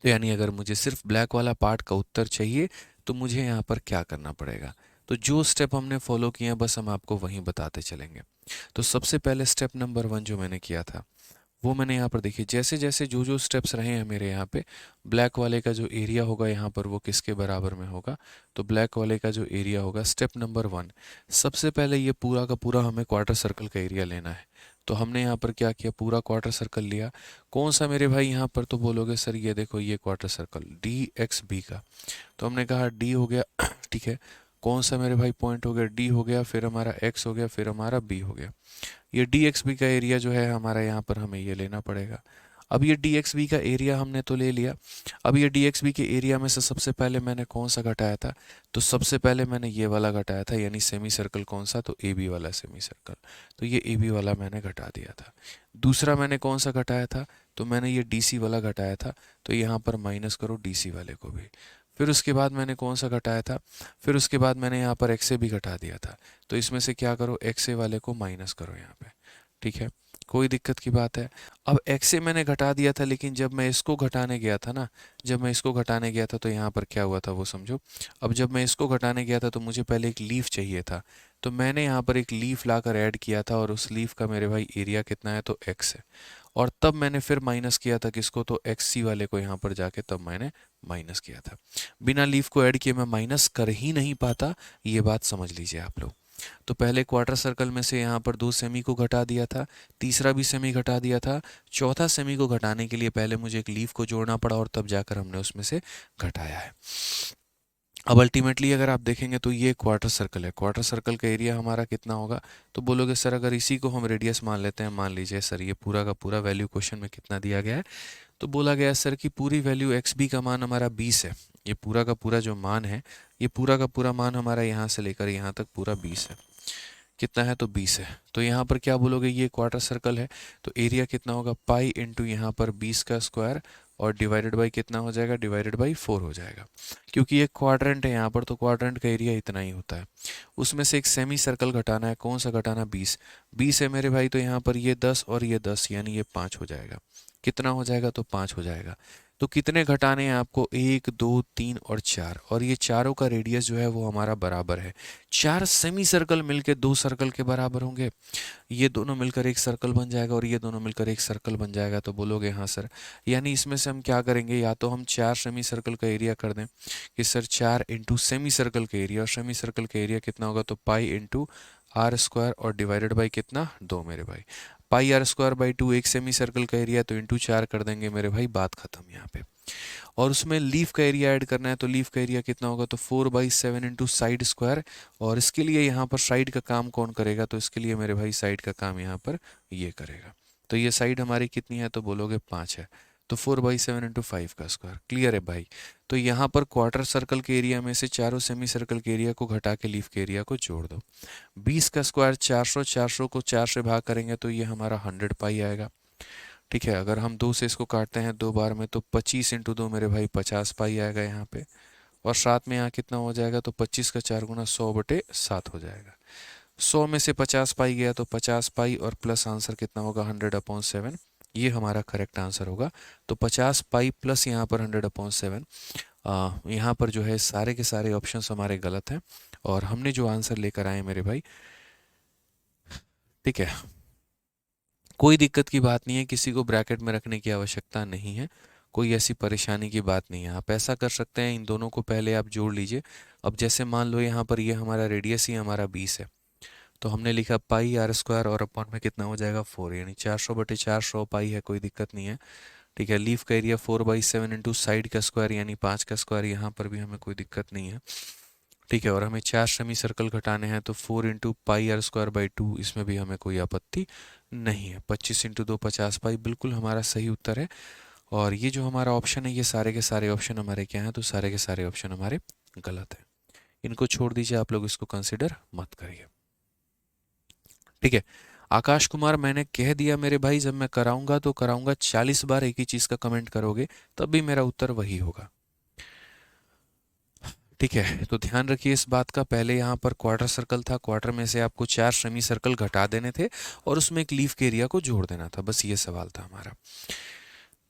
तो यानी अगर मुझे सिर्फ ब्लैक वाला पार्ट का उत्तर चाहिए, तो मुझे यहाँ पर क्या करना पड़ेगा। तो जो स्टेप हमने फॉलो किए हैं, बस हम आपको वहीं बताते चलेंगे। तो सबसे पहले स्टेप नंबर 1 जो मैंने किया था, वो मैंने यहाँ पर देखिए, जैसे जैसे जो जो स्टेप्स रहे हैं मेरे यहाँ पे, ब्लैक वाले का जो एरिया होगा यहाँ पर, वो किसके बराबर में होगा। तो ब्लैक वाले का जो एरिया होगा, स्टेप नंबर 1, सबसे पहले ये पूरा का पूरा हमें क्वार्टर सर्कल का एरिया लेना है। तो हमने यहाँ पर क्या किया, पूरा क्वार्टर सर्कल लिया। कौन सा मेरे भाई यहाँ पर, तो बोलोगे सर ये देखो, ये quarter circle D X B का। तो हमने कहा डी हो गया ठीक है। कौन सा मेरे भाई पॉइंट हो गया, डी हो गया, फिर हमारा एक्स हो गया, फिर हमारा बी हो गया। ये डी एक्स बी का एरिया जो है हमारा, यहाँ पर हमें ये लेना पड़ेगा। अब ये डी एक्स बी का एरिया हमने तो ले लिया। अब ये डी एक्स बी के एरिया में से सबसे पहले मैंने कौन सा घटाया था, तो सबसे पहले मैंने ये वाला घटाया था, यानी सेमी सर्कल कौन सा, तो ए बी वाला सेमी सर्कल। तो ये ए बी वाला मैंने घटा दिया था। दूसरा मैंने कौन सा घटाया था, तो मैंने ये डी सी वाला घटाया था। तो यहाँ पर माइनस करो डी सी वाले को भी। फिर उसके बाद मैंने कौन सा घटाया था, फिर उसके बाद मैंने यहाँ पर एक्स ए भी घटा दिया था। तो इसमें से क्या करो, एक्स ए वाले को माइनस करो यहाँ पे, ठीक है, कोई दिक्कत की बात है। अब एक्स ए मैंने घटा दिया था, लेकिन जब मैं इसको घटाने गया था ना, जब मैं इसको घटाने गया था, तो यहाँ पर क्या हुआ था वो समझो। अब जब मैं इसको घटाने गया था, तो मुझे पहले एक लीफ चाहिए था। तो मैंने यहाँ पर एक लीफ लाकर ऐड किया था, और उस लीफ का मेरे भाई एरिया कितना है, तो एक्स है। और तब मैंने फिर माइनस किया था किसको, तो एक्स सी वाले को यहाँ पर जाके तब मैंने माइनस किया था। बिना लीफ को ऐड किए मैं माइनस कर ही नहीं पाता, ये बात समझ लीजिए आप लोग। तो पहले क्वार्टर सर्कल में से यहाँ पर 2 सेमी को घटा दिया था, तीसरा भी सेमी घटा दिया था, चौथा सेमी को घटाने के लिए पहले मुझे एक लीफ को जोड़ना पड़ा, और तब जाकर हमने उसमें से घटाया है। अब अल्टीमेटली अगर आप देखेंगे, तो ये क्वार्टर सर्कल है, क्वार्टर सर्कल का एरिया हमारा कितना होगा। तो बोलोगे सर अगर इसी को हम रेडियस मान लेते हैं, मान लीजिए सर ये पूरा का पूरा वैल्यू क्वेश्चन में कितना दिया गया है, तो बोला गया सर कि पूरी वैल्यू एक्स बी का मान हमारा 20 है। ये पूरा का पूरा जो मान है, ये पूरा का पूरा मान हमारा यहाँ से लेकर यहाँ तक पूरा 20 है। कितना है, तो 20 है। तो यहाँ पर क्या बोलोगे, ये क्वार्टर सर्कल है, तो एरिया कितना होगा, पाई इंटू यहाँ पर 20 का स्क्वायर, और डिवाइडेड बाई कितना हो जाएगा, डिवाइडेड बाई 4 हो जाएगा। क्योंकि ये क्वाड्रेंट है यहाँ पर, तो क्वाड्रेंट का एरिया इतना ही होता है। उसमें से एक सेमी सर्कल घटाना है, कौन सा घटाना, 20। 20 है मेरे भाई, तो यहाँ पर ये 10 और ये 10, यानी ये 5 हो जाएगा। कितना हो जाएगा, तो 5 हो जाएगा। तो कितने घटाने हैं आपको, 1 2 3 और 4, और ये चारों का रेडियस जो है वो हमारा बराबर है। 4 सेमी सर्कल मिलके 2 सर्कल के बराबर होंगे, ये दोनों मिलकर एक सर्कल बन जाएगा और ये दोनों मिलकर एक सर्कल बन जाएगा। तो बोलोगे हाँ सर, यानी इसमें से हम क्या करेंगे, या तो हम 4 सेमी सर्कल का एरिया कर दें कि सर 4 इंटू सेमी सर्कल का एरिया, और सेमी सर्कल का एरिया कितना होगा, तो पाई इंटू आर स्क्वायर और डिवाइडेड बाई कितना, 2 मेरे भाई। पाई आर स्क्वायर बाई 2 एक सेमी सर्कल का एरिया, तो इंटू 4 कर देंगे मेरे भाई, बात खत्म यहाँ पे। और उसमें लीफ का एरिया ऐड करना है, तो लीफ का एरिया कितना होगा, तो 4/7 इंटू साइड स्क्वायर, और इसके लिए यहाँ पर साइड का काम कौन करेगा, तो इसके लिए मेरे भाई साइड का काम यहाँ पर ये करेगा। तो ये साइड हमारी कितनी है, तो बोलोगे 5 है, तो 4/7 इंटू 5 का स्क्वायर। क्लियर है भाई। तो यहाँ पर क्वार्टर सर्कल के एरिया में से चारों सेमी सर्कल के एरिया को घटा के लीफ के एरिया को जोड़ दो। 20 का स्क्वायर 400, 400 को 4 से भाग करेंगे तो ये हमारा 100 पाई आएगा। ठीक है, अगर हम 2 से इसको काटते हैं 2 बार में, तो 25 इंटू 2 मेरे भाई 50 पाई आएगा यहाँ पे, और साथ में यहाँ कितना हो जाएगा, तो 25 का 4 गुना 100/7 हो जाएगा। 100 में से 50 पाई गया तो 50 पाई, और प्लस आंसर कितना होगा, 100/7, ये हमारा करेक्ट आंसर होगा। तो 50 पाई प्लस यहाँ पर 100/7, यहाँ पर जो है सारे के सारे ऑप्शंस हमारे गलत हैं, और हमने जो आंसर लेकर आए मेरे भाई, ठीक है, कोई दिक्कत की बात नहीं है, किसी को ब्रैकेट में रखने की आवश्यकता नहीं है, कोई ऐसी परेशानी की बात नहीं है। आप ऐसा कर सकते हैं, इन दोनों को पहले आप जोड़ लीजिए। अब जैसे मान लो यहाँ पर ये हमारा रेडियस ही हमारा 20 है, तो हमने लिखा पाई आर स्क्वायर, और अपॉन में कितना हो जाएगा 4, यानी 400/400 पाई है, कोई दिक्कत नहीं है। ठीक है, लीफ का एरिया 4/7 इंटू साइड का स्क्वायर यानी 5 का स्क्वायर, यहाँ पर भी हमें कोई दिक्कत नहीं है। ठीक है, और हमें 4 सेमी सर्कल घटाने हैं, तो 4 into pi r square by 2, इसमें भी हमें कोई आपत्ति नहीं है। 25 इंटू 2 50 पाई, बिल्कुल हमारा सही उत्तर है। और ये जो हमारा ऑप्शन है, ये सारे के सारे ऑप्शन हमारे क्या हैं, तो सारे के सारे ऑप्शन हमारे गलत हैं। इनको छोड़ दीजिए, आप लोग इसको कंसिडर मत करिए। ठीक है, आकाश कुमार, मैंने कह दिया मेरे भाई, जब मैं कराऊंगा तो कराऊंगा 40 बार एक ही चीज़ का कमेंट करोगे तब भी मेरा उत्तर वही होगा। ठीक है, तो ध्यान रखिए इस बात का। पहले यहाँ पर क्वार्टर सर्कल था, क्वार्टर में से आपको 4 सेमी सर्कल घटा देने थे और उसमें एक लीफ के एरिया को जोड़ देना था, बस ये सवाल था हमारा।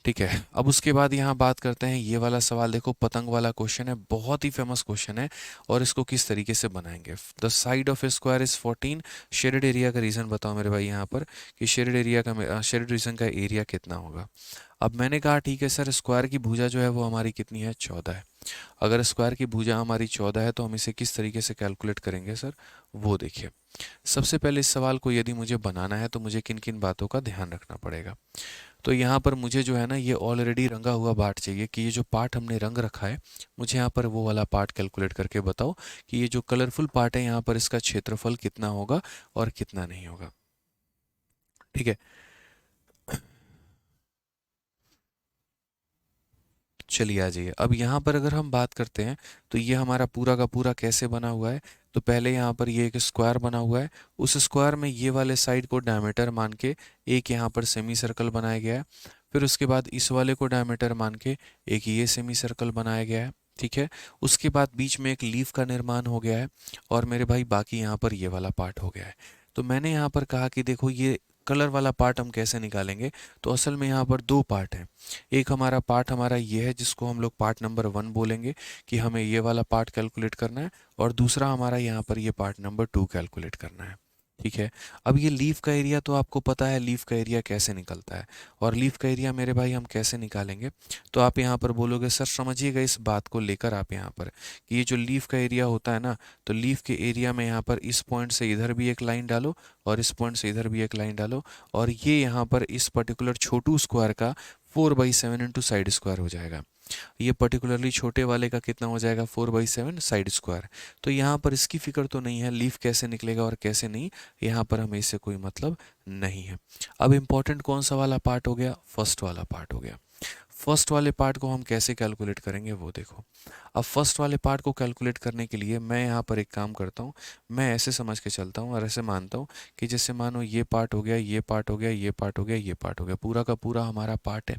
ठीक है, अब उसके बाद यहाँ बात करते हैं ये वाला सवाल। देखो, पतंग वाला क्वेश्चन है, बहुत ही फेमस क्वेश्चन है, और इसको किस तरीके से बनाएंगे। The side of a square is 14, shaded area का रीजन बताओ मेरे भाई यहाँ पर, कि शेडेड एरिया का शेडेड रीजन का एरिया कितना होगा। अब मैंने कहा ठीक है सर, स्क्वायर की भुजा जो है वो हमारी कितनी है, 14 है। अगर स्क्वायर की भुजा हमारी 14 है तो हम इसे किस तरीके से कैलकुलेट करेंगे सर, वो देखिए। सबसे पहले इस सवाल को यदि मुझे बनाना है तो मुझे किन किन बातों का ध्यान रखना पड़ेगा। तो यहाँ पर मुझे जो है ना, ये ऑलरेडी रंगा हुआ पार्ट चाहिए, कि ये जो पार्ट हमने रंग रखा है, मुझे यहाँ पर वो वाला पार्ट कैलकुलेट करके बताओ कि ये जो कलरफुल पार्ट है यहाँ पर, इसका क्षेत्रफल कितना होगा और कितना नहीं होगा। ठीक है, चलिए आ जाइए। अब यहाँ पर अगर हम बात करते हैं तो ये हमारा पूरा का पूरा कैसे बना हुआ है, तो पहले यहाँ पर ये एक स्क्वायर बना हुआ है, उस स्क्वायर में ये वाले साइड को डायमीटर मान के एक यहाँ पर सेमी सर्कल बनाया गया है। फिर उसके बाद इस वाले को डायमीटर मान के एक ये सेमी सर्कल बनाया गया है। ठीक है, उसके बाद बीच में एक लीफ का निर्माण हो गया है, और मेरे भाई बाकी यहाँ पर ये वाला पार्ट हो गया है। तो मैंने यहाँ पर कहा कि देखो, ये कलर वाला पार्ट हम कैसे निकालेंगे, तो असल में यहाँ पर दो पार्ट हैं। एक हमारा पार्ट हमारा ये है, जिसको हम लोग पार्ट नंबर 1 बोलेंगे, कि हमें ये वाला पार्ट कैलकुलेट करना है, और दूसरा हमारा यहाँ पर ये पार्ट नंबर 2 कैलकुलेट करना है। ठीक है, अब ये लीफ का एरिया तो आपको पता है लीफ का एरिया कैसे निकलता है, और लीफ का एरिया मेरे भाई हम कैसे निकालेंगे। तो आप यहाँ पर बोलोगे सर समझिएगा इस बात को लेकर, आप यहाँ पर कि ये जो लीफ का एरिया होता है ना, तो लीफ के एरिया में यहाँ पर इस पॉइंट से इधर भी एक लाइन डालो, और इस पॉइंट से इधर भी एक लाइन डालो, और ये यहाँ पर इस पर्टिकुलर छोटू स्क्वायर का 4/7 इंटू साइड स्क्वायर हो जाएगा। ये पर्टिकुलरली छोटे वाले का कितना हो जाएगा, 4/7 साइड स्क्वायर। तो यहाँ पर इसकी फिक्र तो नहीं है, लीफ कैसे निकलेगा और कैसे नहीं, यहाँ पर हमें इससे कोई मतलब नहीं है। अब इम्पोर्टेंट कौन सा वाला पार्ट हो गया, फर्स्ट वाला पार्ट हो गया। फर्स्ट वाले पार्ट को हम कैसे कैलकुलेट करेंगे वो देखो। अब फर्स्ट वाले पार्ट को कैलकुलेट करने के लिए मैं यहाँ पर एक काम करता हूँ, मैं ऐसे समझ के चलता हूँ और ऐसे मानता हूँ कि जैसे मानो ये पार्ट हो गया, ये पार्ट हो गया, ये पार्ट हो गया, ये पार्ट हो गया, पूरा का पूरा हमारा पार्ट है।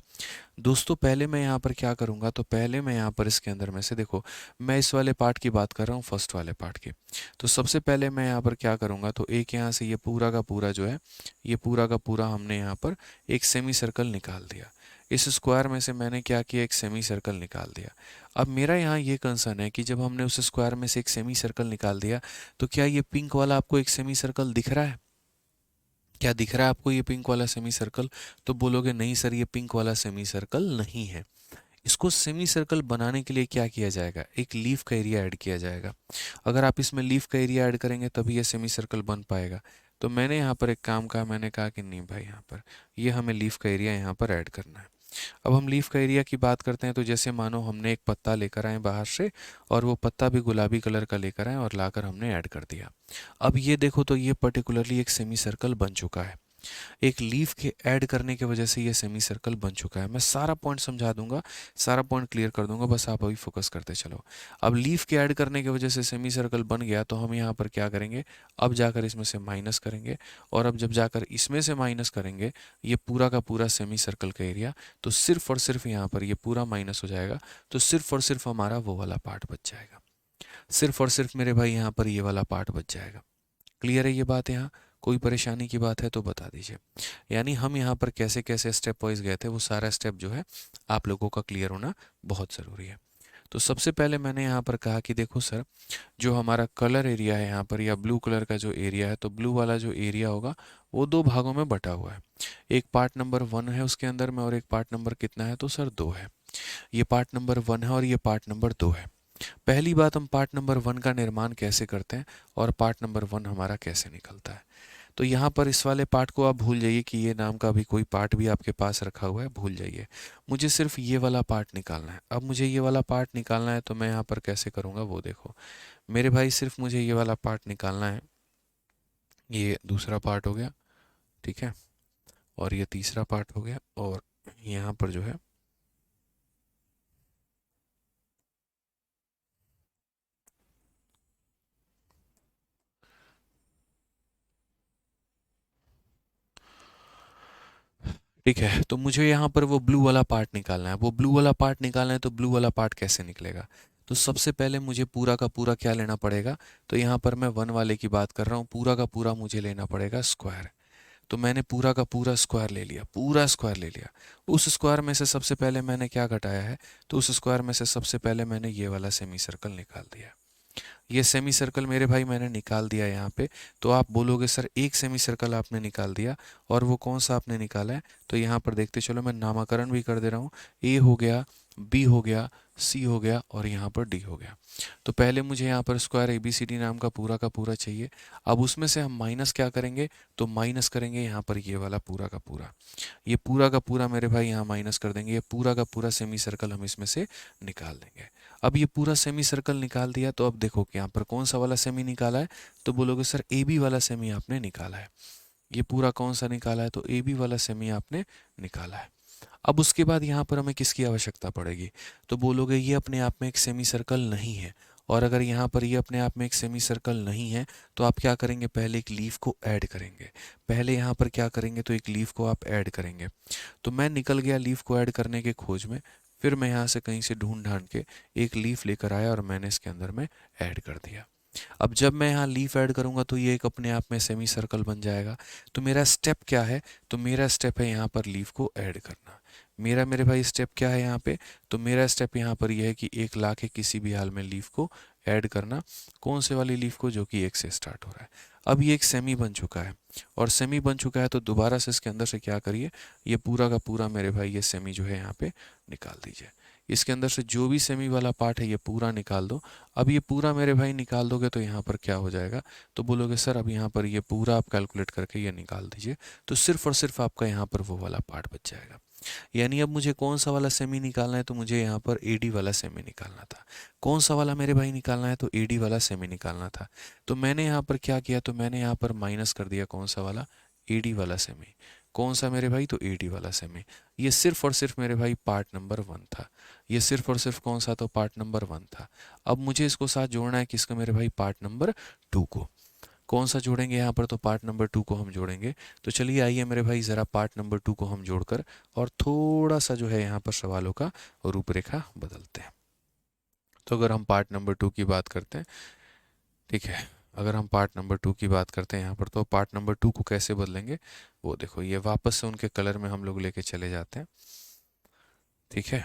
दोस्तों पहले मैं यहाँ पर क्या करूँगा, तो पहले मैं यहाँ पर इसके अंदर में से देखो, मैं इस वाले पार्ट की बात कर रहा हूँ, फर्स्ट वाले पार्ट की। तो सबसे पहले मैं यहाँ पर क्या करूँगा, तो एक यहाँ से ये पूरा का पूरा जो है, ये पूरा का पूरा हमने यहाँ पर एक सेमी सर्कल निकाल दिया। इस स्क्वायर में से मैंने क्या किया, एक सेमी सर्कल निकाल दिया। अब मेरा यहाँ ये कंसर्न है कि जब हमने उस स्क्वायर में से एक सेमी सर्कल निकाल दिया तो क्या ये पिंक वाला आपको एक सेमी सर्कल दिख रहा है? क्या दिख रहा है आपको ये पिंक वाला सेमी सर्कल? तो बोलोगे नहीं सर, ये पिंक वाला सेमी सर्कल नहीं है। इसको सेमी सर्कल बनाने के लिए क्या किया जाएगा, एक लीफ का एरिया ऐड किया जाएगा। अगर आप इसमें लीफ का एरिया ऐड करेंगे तभी ये सेमी सर्कल बन पाएगा। तो मैंने यहाँ पर एक काम कहा, मैंने कहा कि नहीं भाई, यहाँ पर ये हमें लीफ का एरिया यहाँ पर ऐड करना है। अब हम लीफ का एरिया की बात करते हैं तो जैसे मानो हमने एक पत्ता लेकर आए बाहर से, और वो पत्ता भी गुलाबी कलर का लेकर आए और लाकर हमने ऐड कर दिया। अब ये देखो तो ये पर्टिकुलरली एक सेमी सर्कल बन चुका है। एक लीफ के ऐड करने की वजह से ये सेमी सर्कल बन चुका है। मैं सारा पॉइंट समझा दूंगा, सारा पॉइंट क्लियर कर दूंगा, बस आप अभी फोकस करते चलो। अब लीफ के ऐड करने की वजह से सेमी सर्कल बन गया तो हम यहाँ पर क्या करेंगे, अब जाकर इसमें से माइनस करेंगे, और अब जब जाकर इसमें से माइनस करेंगे ये पूरा का पूरा सेमी सर्कल का एरिया, तो सिर्फ और सिर्फ यहाँ पर ये पूरा माइनस हो जाएगा। तो सिर्फ और सिर्फ हमारा वो वाला पार्ट बच जाएगा, सिर्फ और सिर्फ मेरे भाई यहाँ पर ये वाला पार्ट बच जाएगा। क्लियर है ये बात? यहाँ कोई परेशानी की बात है तो बता दीजिए। यानी हम यहाँ पर कैसे कैसे स्टेप वाइज गए थे, वो सारा स्टेप जो है आप लोगों का क्लियर होना बहुत ज़रूरी है। तो सबसे पहले मैंने यहाँ पर कहा कि देखो सर, जो हमारा कलर एरिया है यहाँ पर, या ब्लू कलर का जो एरिया है, तो ब्लू वाला जो एरिया होगा वो दो भागों में बटा हुआ है। एक पार्ट नंबर 1 है उसके अंदर में, और एक पार्ट नंबर कितना है, तो सर 2 है। ये पार्ट नंबर 1 है और ये पार्ट नंबर 2 है। पहली बात, हम पार्ट नंबर 1 का निर्माण कैसे करते हैं और पार्ट नंबर 1 हमारा कैसे निकलता है। तो यहाँ पर इस वाले पार्ट को आप भूल जाइए कि ये नाम का भी कोई पार्ट भी आपके पास रखा हुआ है, भूल जाइए। मुझे सिर्फ ये वाला पार्ट निकालना है। अब मुझे ये वाला पार्ट निकालना है तो मैं यहाँ पर कैसे करूँगा वो देखो मेरे भाई, सिर्फ मुझे ये वाला पार्ट निकालना है। ये दूसरा पार्ट हो गया, ठीक है, और ये तीसरा पार्ट हो गया, और यहाँ पर जो है ठीक है। तो मुझे यहाँ पर वो ब्लू वाला पार्ट निकालना है। वो ब्लू वाला पार्ट निकालना है तो ब्लू वाला पार्ट कैसे निकलेगा, तो सबसे पहले मुझे पूरा का पूरा क्या लेना पड़ेगा, तो यहाँ पर मैं 1 वाले की बात कर रहा हूँ, पूरा का पूरा मुझे लेना पड़ेगा स्क्वायर। तो मैंने पूरा का पूरा स्क्वायर ले लिया, पूरा स्क्वायर ले लिया। उस स्क्वायर में से सबसे पहले मैंने क्या घटाया है, तो उस स्क्वायर में से सबसे पहले मैंने ये वाला सेमी सर्कल निकाल दिया। ये सेमी सर्कल मेरे भाई मैंने निकाल दिया यहाँ पे। तो आप बोलोगे सर एक सेमी सर्कल आपने निकाल दिया, और वो कौन सा आपने निकाला है, तो यहाँ पर देखते चलो, मैं नामकरण भी कर दे रहा हूँ। ए हो गया, बी हो गया, सी हो गया, और यहाँ पर डी हो गया। तो पहले मुझे यहाँ पर square A B C D नाम का पूरा चाहिए। अब उसमें से हम माइनस क्या करेंगे, तो माइनस करेंगे यहाँ पर ये वाला पूरा का पूरा। ये पूरा का पूरा मेरे भाई यहाँ माइनस कर देंगे, ये पूरा का पूरा सेमी सर्कल हम इसमें से निकाल देंगे। अब ये पूरा सेमी सर्कल निकाल दिया, तो अब देखो कि यहाँ पर कौन सा वाला सेमी निकाला है, तो बोलोगे सर ए बी वाला सेमी आपने निकाला है। ये पूरा कौन सा निकाला है, तो ए बी वाला सेमी आपने निकाला है। अब उसके बाद यहाँ पर हमें किसकी आवश्यकता पड़ेगी, तो बोलोगे ये अपने आप में एक सेमी सर्कल नहीं है। और अगर यहाँ पर ये अपने आप में एक सेमी सर्कल नहीं है तो आप क्या करेंगे, पहले एक लीफ को ऐड करेंगे। पहले यहाँ पर क्या करेंगे, तो एक लीफ को आप ऐड करेंगे। तो मैं निकल गया लीफ को ऐड करने के खोज में। फिर मैं यहाँ से कहीं से ढूंढ ढांड के एक लीफ लेकर आया और मैंने इसके अंदर में ऐड कर दिया। अब जब मैं यहाँ लीफ ऐड करूँगा तो ये एक अपने आप में सेमी सर्कल बन जाएगा। तो मेरा स्टेप क्या है, तो मेरा स्टेप है यहाँ पर लीफ को ऐड करना। मेरा मेरे भाई स्टेप क्या है यहाँ पे, तो मेरा स्टेप यहाँ पर यह है कि एक ला के किसी भी हाल में लीफ को ऐड करना। कौन से वाली लीफ को, जो कि एक से स्टार्ट हो रहा है। अब ये एक सेमी बन चुका है, और सेमी बन चुका है तो दोबारा से इसके अंदर से क्या करिए, ये पूरा का पूरा मेरे भाई ये सेमी जो है यहाँ पे निकाल दीजिए। इसके अंदर से जो भी सेमी वाला पार्ट है ये पूरा निकाल दो। अब ये पूरा मेरे भाई निकाल दोगे तो यहाँ पर क्या हो जाएगा, तो बोलोगे सर अब यहाँ पर ये पूरा आप कैलकुलेट करके ये निकाल दीजिए, तो सिर्फ और सिर्फ आपका यहाँ पर वो वाला पार्ट बच जाएगा। यानी अब मुझे कौन सा वाला सेमी निकालना है, तो मुझे यहाँ पर एडी वाला सेमी निकालना था। कौन सा वाला मेरे भाई निकालना है, तो एडी वाला सेमी निकालना था। तो मैंने यहाँ पर क्या किया, तो मैंने यहाँ पर माइनस कर दिया कौन सा वाला, एडी वाला सेमी। कौन सा मेरे भाई, तो एडी वाला सेमी। ये सिर्फ और सिर्फ मेरे भाई पार्ट नंबर 1 था। ये सिर्फ और सिर्फ कौन सा, तो पार्ट नंबर 1 था। अब मुझे इसको साथ जोड़ना है किसका मेरे भाई, पार्ट नंबर 2 को। कौन सा जोड़ेंगे यहाँ पर, तो पार्ट नंबर 2 को हम जोड़ेंगे। तो चलिए आइए मेरे भाई ज़रा पार्ट नंबर 2 को हम जोड़कर और थोड़ा सा जो है यहाँ पर सवालों का रूपरेखा बदलते हैं। तो अगर हम पार्ट नंबर 2 की बात करते हैं, ठीक है, अगर हम पार्ट नंबर 2 की बात करते हैं यहाँ पर, तो पार्ट नंबर 2 को कैसे बदलेंगे वो देखो। ये वापस से उनके कलर में हम लोग लेके चले जाते हैं। ठीक है,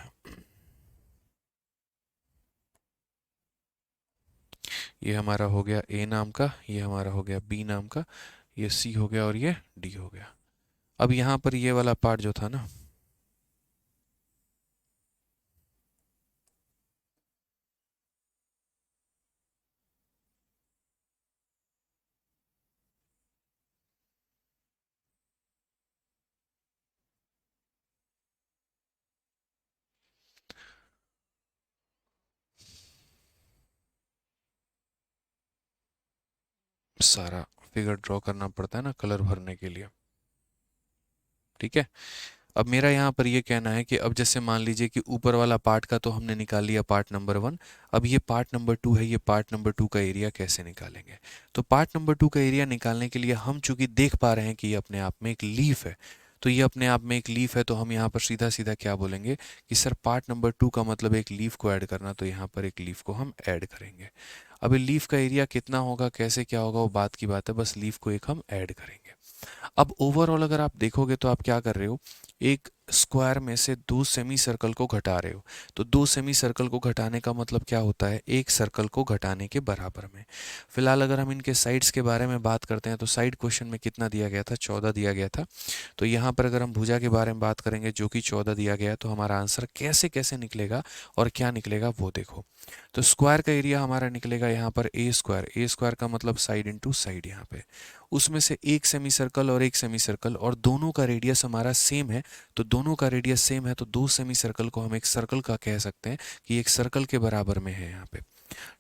ये हमारा हो गया ए नाम का, ये हमारा हो गया बी नाम का, ये सी हो गया और ये डी हो गया। अब यहाँ पर ये वाला पार्ट जो था ना, सारा फिगर ड्रॉ करना पड़ता है ना कलर भरने के लिए। ठीक है, अब मेरा यहाँ पर ये कहना है कि अब जैसे मान लीजिए कि ऊपर वाला पार्ट का तो हमने निकाल लिया पार्ट नंबर 1, अब ये पार्ट नंबर 2 है, ये पार्ट नंबर 2 का एरिया कैसे निकालेंगे? तो पार्ट नंबर 2 का एरिया निकालने के लिए हम चूंकि देख पा रहे हैं कि ये अपने आप में एक लीफ है, तो ये अपने आप में एक लीफ है, तो हम यहाँ पर सीधा सीधा क्या बोलेंगे कि सर पार्ट नंबर 2 का मतलब एक लीफ को ऐड करना, तो यहाँ पर एक लीफ को हम ऐड करेंगे। अब ये लीफ का एरिया कितना होगा, कैसे क्या होगा, वो बात की बात है, बस लीफ को एक हम ऐड करेंगे। अब ओवरऑल अगर आप देखोगे तो आप क्या कर रहे हो, एक स्क्वायर में से 2 सेमी सर्कल को घटा रहे हो, तो 2 सेमी सर्कल को घटाने का मतलब क्या होता है, एक सर्कल को घटाने के बराबर में। फिलहाल अगर हम इनके साइड्स के बारे में बात करते हैं तो साइड क्वेश्चन में कितना दिया गया था, 14 दिया गया था। तो यहाँ पर अगर हम भुजा के बारे में बात करेंगे जो कि 14 दिया गया है, तो हमारा आंसर कैसे कैसे निकलेगा और क्या निकलेगा वो देखो। तो स्क्वायर का एरिया हमारा निकलेगा यहाँ पर ए स्क्वायर, ए स्क्वायर का मतलब साइड इंटू साइड, यहाँ पे उसमें से एक सेमी सर्कल और एक सेमी सर्कल, और दोनों का रेडियस हमारा सेम है, तो दोनों का रेडियस सेम है तो 2 सेमी सर्कल को हम एक सर्कल का कह सकते हैं कि एक सर्कल के बराबर में है यहाँ पे।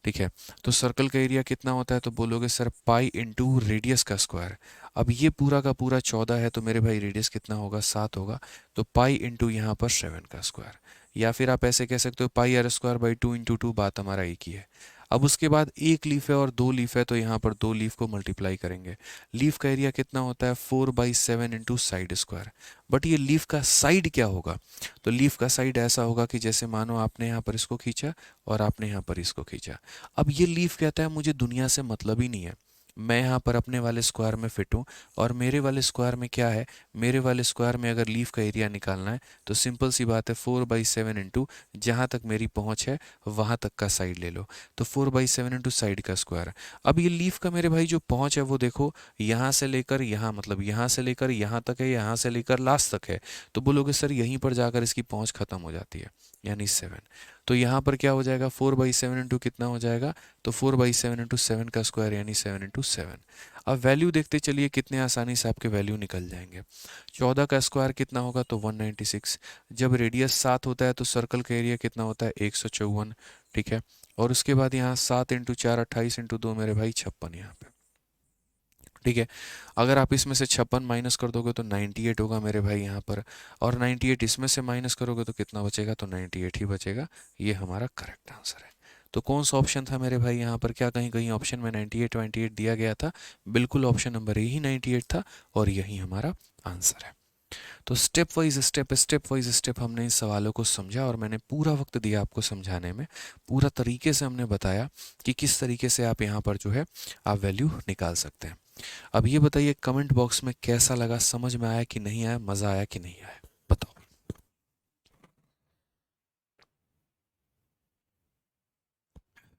ठीक है, तो सर्कल का एरिया कितना होता है, तो बोलोगे सर पाई इंटू रेडियस का स्क्वायर। अब ये पूरा का पूरा 14 है, तो मेरे भाई रेडियस कितना होगा, 7 होगा, तो पाई इंटू यहाँ पर 7 का स्क्वायर। या फिर आप ऐसे कह सकते हो पाई आर स्क्वायर बाई 2 इंटू 2, बात हमारा एक ही है। अब उसके बाद एक लीफ है और 2 लीफ है, तो यहाँ पर 2 लीफ को मल्टीप्लाई करेंगे। लीफ का एरिया कितना होता है, 4/7 इंटू साइड स्क्वायर। बट ये लीफ का साइड क्या होगा, तो लीफ का साइड ऐसा होगा कि जैसे मानो आपने यहाँ पर इसको खींचा और आपने यहाँ पर इसको खींचा। अब ये लीफ कहता है मुझे दुनिया से मतलब ही नहीं है, मैं यहाँ पर अपने वाले स्क्वायर में फिट हूँ, और मेरे वाले स्क्वायर में क्या है, मेरे वाले स्क्वायर में अगर लीफ का एरिया निकालना है तो सिंपल सी बात है 4/7 इंटू जहाँ तक मेरी पहुँच है वहाँ तक का साइड ले लो, तो 4/7 इंटू साइड का स्क्वायर। अब ये लीफ का मेरे भाई जो पहुँच है वो देखो, यहाँ से लेकर यहाँ, मतलब यहाँ से लेकर यहाँ तक है, यहाँ से लेकर लास्ट तक है, तो बोलोगे सर यहीं पर जाकर इसकी पहुँच खत्म हो जाती है, यानी 7। तो यहाँ पर क्या हो जाएगा, 4/7 इंटू कितना हो जाएगा, तो 4/7 इंटू 7 का स्क्वायर यानी 7 इंटू 7। अब वैल्यू देखते चलिए कितने आसानी से आपके वैल्यू निकल जाएंगे। 14 का स्क्वायर कितना होगा, तो 196। जब रेडियस 7 होता है तो सर्कल का एरिया कितना होता है, 154। ठीक है, और उसके बाद यहाँ 7 इंटू 4 28 इंटू 2 मेरे भाई 56 यहाँ पे। ठीक है, अगर आप इसमें से 56 माइनस कर दोगे तो 98 होगा मेरे भाई यहाँ पर, और 98 इसमें से माइनस करोगे तो कितना बचेगा, तो 98 ही बचेगा। ये हमारा करेक्ट आंसर है। तो कौन सा ऑप्शन था मेरे भाई यहाँ पर, क्या कहीं कहीं ऑप्शन में 98 28 दिया गया था, बिल्कुल ऑप्शन नंबर ए ही 98 था, और यही हमारा आंसर है। तो स्टेप वाइज स्टेप हमने इस सवालों को समझा, और मैंने पूरा वक्त दिया आपको समझाने में, पूरा तरीके से हमने बताया कि किस तरीके से आप यहाँ पर जो है आप वैल्यू निकाल सकते हैं। अब ये बताइए कमेंट बॉक्स में कैसा लगा, समझ में आया कि नहीं आया, मजा आया कि नहीं आया, बताओ।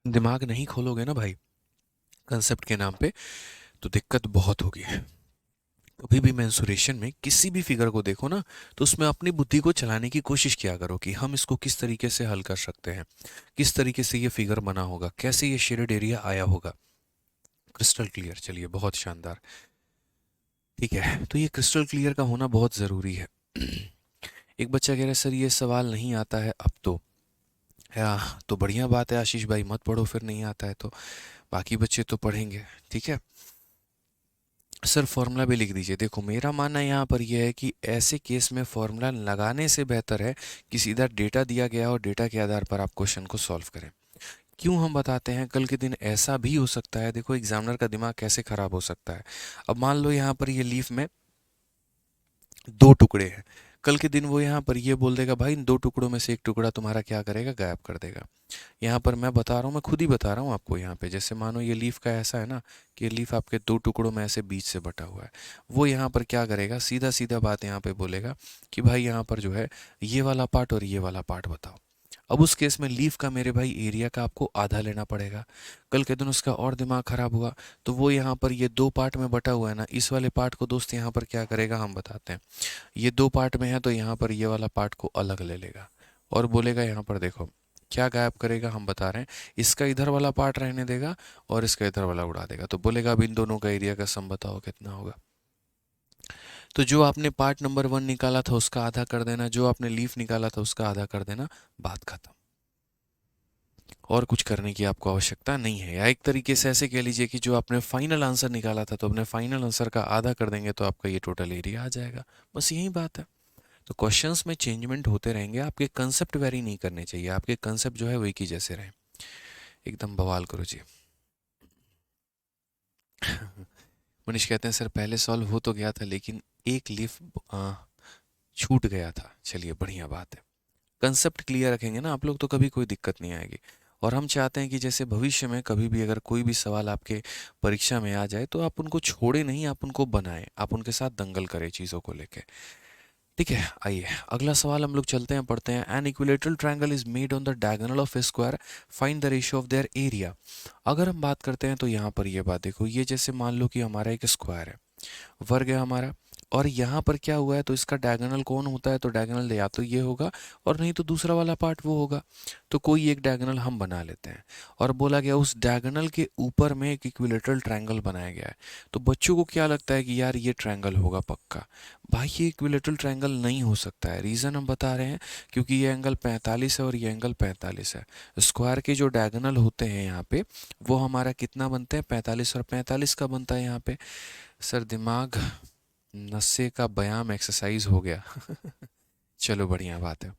दिमाग नहीं खोलोगे ना भाई कंसेप्ट के नाम पे, तो दिक्कत बहुत होगी। कभी भी मेंसुरेशन में किसी भी फिगर को देखो ना, तो उसमें अपनी बुद्धि को चलाने की कोशिश किया करो कि हम इसको किस तरीके से हल कर सकते हैं, किस तरीके से ये फिगर बना होगा, कैसे ये शेडेड एरिया आया होगा। क्रिस्टल क्लियर, चलिए बहुत शानदार। ठीक है, तो ये क्रिस्टल क्लियर का होना बहुत ज़रूरी है। एक बच्चा कह रहा है सर ये सवाल नहीं आता है अब तो, तो बढ़िया बात है आशीष भाई, मत पढ़ो फिर नहीं आता है तो, बाकी बच्चे तो पढ़ेंगे। ठीक है सर, फॉर्मूला भी लिख दीजिए। देखो मेरा मानना यहाँ पर यह है कि ऐसे केस में फॉर्मूला लगाने से बेहतर है कि सीधा डेटा दिया गया और डेटा के आधार पर आप क्वेश्चन को सॉल्व करें। क्यों हम बताते हैं, कल के दिन ऐसा भी हो सकता है, देखो एग्जामिनर का दिमाग कैसे खराब हो सकता है। अब मान लो यहाँ पर ये लीफ में 2 टुकड़े हैं, कल के दिन वो यहाँ पर ये बोल देगा भाई इन दो टुकड़ों में से एक टुकड़ा तुम्हारा क्या करेगा, गायब कर देगा। यहाँ पर मैं बता रहा हूँ, मैं खुद ही बता रहा हूँ आपको। यहाँ पे जैसे मानो ये लीफ का ऐसा है ना कि लीफ आपके दो टुकड़ों में ऐसे बीच से बटा हुआ है। वो यहाँ पर क्या करेगा, सीधा सीधा बात यहाँ पे बोलेगा कि भाई यहाँ पर जो है ये वाला पार्ट और ये वाला पार्ट बताओ। अब उस केस में लीफ का मेरे भाई एरिया का आपको आधा लेना पड़ेगा। कल के दिन उसका और दिमाग खराब हुआ तो वो यहाँ पर ये दो पार्ट में बटा हुआ है ना, इस वाले पार्ट को दोस्त यहाँ पर क्या करेगा हम बताते हैं। ये दो पार्ट में है तो यहाँ पर ये वाला पार्ट को अलग ले लेगा और बोलेगा यहाँ पर देखो क्या गायब करेगा हम बता रहे हैं, इसका इधर वाला पार्ट रहने देगा और इसका इधर वाला उड़ा देगा। तो बोलेगा अब इन दोनों का एरिया का सम बताओ कितना होगा। तो जो आपने पार्ट नंबर 1 निकाला था उसका आधा कर देना, जो आपने लीफ निकाला था उसका आधा कर देना, बात खत्म। और कुछ करने की आपको आवश्यकता नहीं है। या एक तरीके से ऐसे कह लीजिए कि जो आपने फाइनल आंसर निकाला था तो अपने फाइनल आंसर का आधा कर देंगे तो आपका ये टोटल एरिया आ जाएगा। बस यही बात है। तो क्वेश्चंस में चेंजमेंट होते रहेंगे, आपके कंसेप्ट वेरी नहीं करने चाहिए, आपके कंसेप्ट जो है वही की जैसे रहे। एकदम बवाल करो जी। मनीष कहते हैं सर पहले सॉल्व हो तो गया था लेकिन एक लीफ छूट गया था। चलिए बढ़िया बात है। कंसेप्ट क्लियर रखेंगे ना आप लोग तो कभी कोई दिक्कत नहीं आएगी। और हम चाहते हैं कि जैसे भविष्य में कभी भी अगर कोई भी सवाल आपके परीक्षा में आ जाए तो आप उनको छोड़े नहीं, आप उनको बनाएं, आप उनके साथ दंगल करें चीज़ों को लेके। ठीक है, आइए अगला सवाल हम लोग चलते हैं, पढ़ते हैं। N equilateral triangle is made on the diagonal of a square, find the ratio of their area. अगर हम बात करते हैं तो यहाँ पर ये बात देखो, ये जैसे मान लो कि हमारा एक स्क्वायर है, वर्ग है हमारा, और यहाँ पर क्या हुआ है तो इसका डायगोनल कौन होता है, तो डायगोनल या तो ये होगा और नहीं तो दूसरा वाला पार्ट वो होगा। तो कोई एक डायगोनल हम बना लेते हैं और बोला गया उस डायगोनल के ऊपर में एक इक्विलेटरल ट्रायंगल बनाया गया है। तो बच्चों को क्या लगता है कि यार ये ट्रायंगल होगा पक्का। भाई ये इक्विलेटरल ट्रायंगल नहीं हो सकता है। रीज़न हम बता रहे हैं क्योंकि ये एंगल 45 है और ये एंगल 45 है। स्क्वायर के जो डायगोनल होते हैं यहाँ पे वो हमारा कितना बनते हैं, 45, और 45 का बनता है यहाँ पे। सर दिमाग नशे का व्यायाम एक्सरसाइज हो गया। चलो बढ़िया बात है।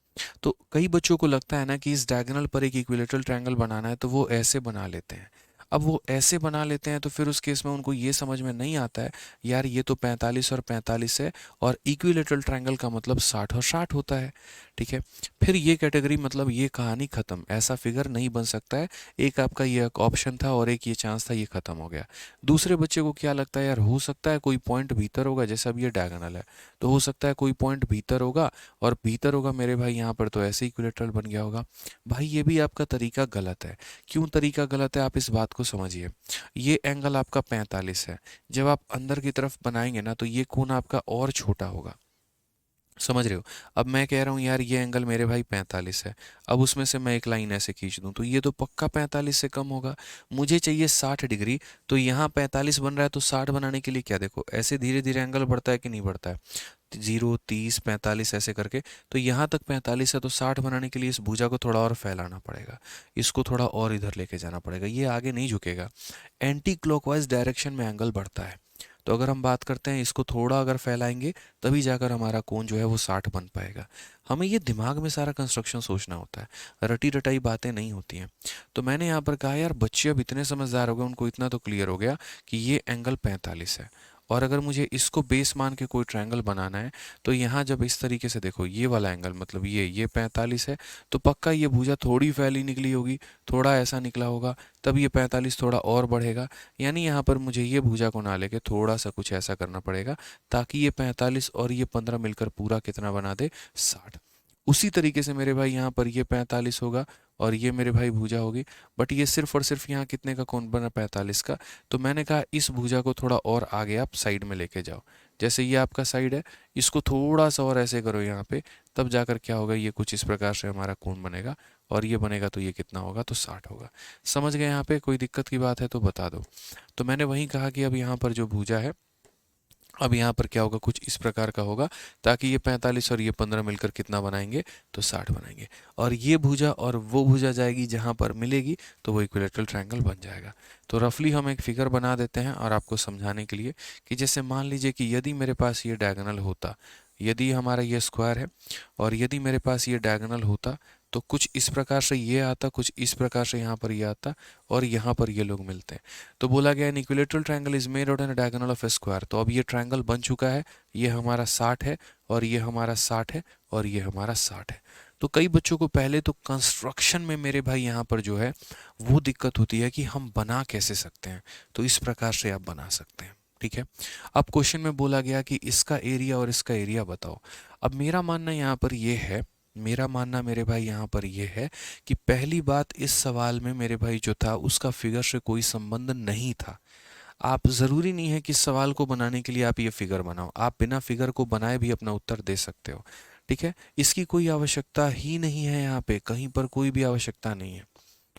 तो कई बच्चों को लगता है ना कि इस डायगोनल पर एक इक्विलेटरल ट्रायंगल बनाना है तो वो ऐसे बना लेते हैं। अब वो ऐसे बना लेते हैं तो फिर उस केस में उनको ये समझ में नहीं आता है यार ये तो 45 और 45 है और इक्विलेटरल ट्रायंगल का मतलब 60 और 60 होता है। ठीक है, फिर ये कैटेगरी मतलब ये कहानी खत्म, ऐसा फिगर नहीं बन सकता है। एक आपका ये ऑप्शन था और एक ये चांस था, ये खत्म हो गया। दूसरे बच्चे को क्या लगता है यार हो सकता है कोई पॉइंट भीतर होगा, जैसे अब ये डायगोनल है तो हो सकता है कोई पॉइंट भीतर होगा, और भीतर होगा मेरे भाई यहाँ पर तो ऐसे इक्विलेटरल बन गया होगा। भाई ये भी आपका तरीका गलत है। क्यों तरीका गलत है आप इस बात को समझिए। ये एंगल आपका 45 है, जब आप अंदर की तरफ बनाएंगे ना तो ये कोण आपका और छोटा होगा, समझ रहे हो। अब मैं कह रहा हूँ यार ये एंगल मेरे भाई 45 है, अब उसमें से मैं एक लाइन ऐसे खींच दूँ तो ये तो पक्का 45 से कम होगा। मुझे चाहिए 60 डिग्री, तो यहाँ 45 बन रहा है तो 60 बनाने के लिए क्या, देखो ऐसे धीरे धीरे एंगल बढ़ता है कि नहीं बढ़ता है, 0, 30, 45 ऐसे करके। तो यहाँ तक 45 है तो 60 बनाने के लिए इस भुजा को थोड़ा और फैलाना पड़ेगा, इसको थोड़ा और इधर लेके जाना पड़ेगा, ये आगे नहीं झुकेगा। एंटी क्लॉकवाइज डायरेक्शन में एंगल बढ़ता है। तो अगर हम बात करते हैं इसको थोड़ा अगर फैलाएंगे तभी जाकर हमारा कोण जो है वो 60 बन पाएगा। हमें ये दिमाग में सारा कंस्ट्रक्शन सोचना होता है, रटी रटाई बातें नहीं होती हैं। तो मैंने यहाँ पर कहा यार बच्चे अब इतने समझदार हो गए, उनको इतना तो क्लियर हो गया कि ये एंगल 45 है, और अगर मुझे इसको बेस मान के कोई ट्रायंगल बनाना है तो यहाँ जब इस तरीके से देखो ये वाला एंगल मतलब ये 45 है, तो पक्का ये भुजा थोड़ी फैली निकली होगी, थोड़ा ऐसा निकला होगा, तब ये 45 थोड़ा और बढ़ेगा। यानी यहाँ पर मुझे ये भुजा को ना लेके थोड़ा सा कुछ ऐसा करना पड़ेगा ताकि ये 45 और ये 15 मिलकर पूरा कितना बना दे, 60। उसी तरीके से मेरे भाई यहाँ पर ये 45 होगा और ये मेरे भाई भुजा होगी, बट ये सिर्फ और सिर्फ यहाँ कितने का कोण बना, 45 का। तो मैंने कहा इस भुजा को थोड़ा और आगे आप साइड में लेके जाओ, जैसे ये आपका साइड है, इसको थोड़ा सा और ऐसे करो यहाँ पे, तब जाकर क्या होगा, ये कुछ इस प्रकार से हमारा कोण बनेगा, और ये बनेगा तो ये कितना होगा, तो 60 होगा। समझ गए यहाँ पे, कोई दिक्कत की बात है तो बता दो। तो मैंने वही कहा कि अब यहाँ पर जो भुजा है, अब यहाँ पर क्या होगा, कुछ इस प्रकार का होगा, ताकि ये 45 और ये 15 मिलकर कितना बनाएंगे, तो 60 बनाएंगे। और ये भुजा और वो भुजा जाएगी जहाँ पर मिलेगी तो वो इक्विलेटरल ट्रायंगल बन जाएगा। तो रफली हम एक फिगर बना देते हैं और आपको समझाने के लिए कि जैसे मान लीजिए कि यदि मेरे पास ये डायगोनल होता, यदि हमारा ये स्क्वायर है और यदि मेरे पास ये डायगोनल होता, तो कुछ इस प्रकार से ये आता, कुछ इस प्रकार से यहाँ पर ये आता, और यहाँ पर ये लोग मिलते हैं। तो बोला गया an equilateral triangle is made out an diagonal of a square. तो अब ये ट्रायंगल बन चुका है, ये हमारा 60 है और ये हमारा 60 है और ये हमारा 60 है। तो कई बच्चों को पहले तो कंस्ट्रक्शन में मेरे भाई यहाँ पर जो है वो दिक्कत होती है कि हम बना कैसे सकते हैं। तो इस प्रकार से आप बना सकते हैं, ठीक है। अब क्वेश्चन में बोला गया कि इसका एरिया और इसका एरिया बताओ। अब मेरा मानना यहाँ पर ये है, मेरा मानना मेरे भाई यहाँ पर यह है कि पहली बात, इस सवाल में मेरे भाई जो था उसका फिगर से कोई संबंध नहीं था। आप ज़रूरी नहीं है कि सवाल को बनाने के लिए आप ये फिगर बनाओ, आप बिना फिगर को बनाए भी अपना उत्तर दे सकते हो, ठीक है। इसकी कोई आवश्यकता ही नहीं है, यहाँ पे कहीं पर कोई भी आवश्यकता नहीं है,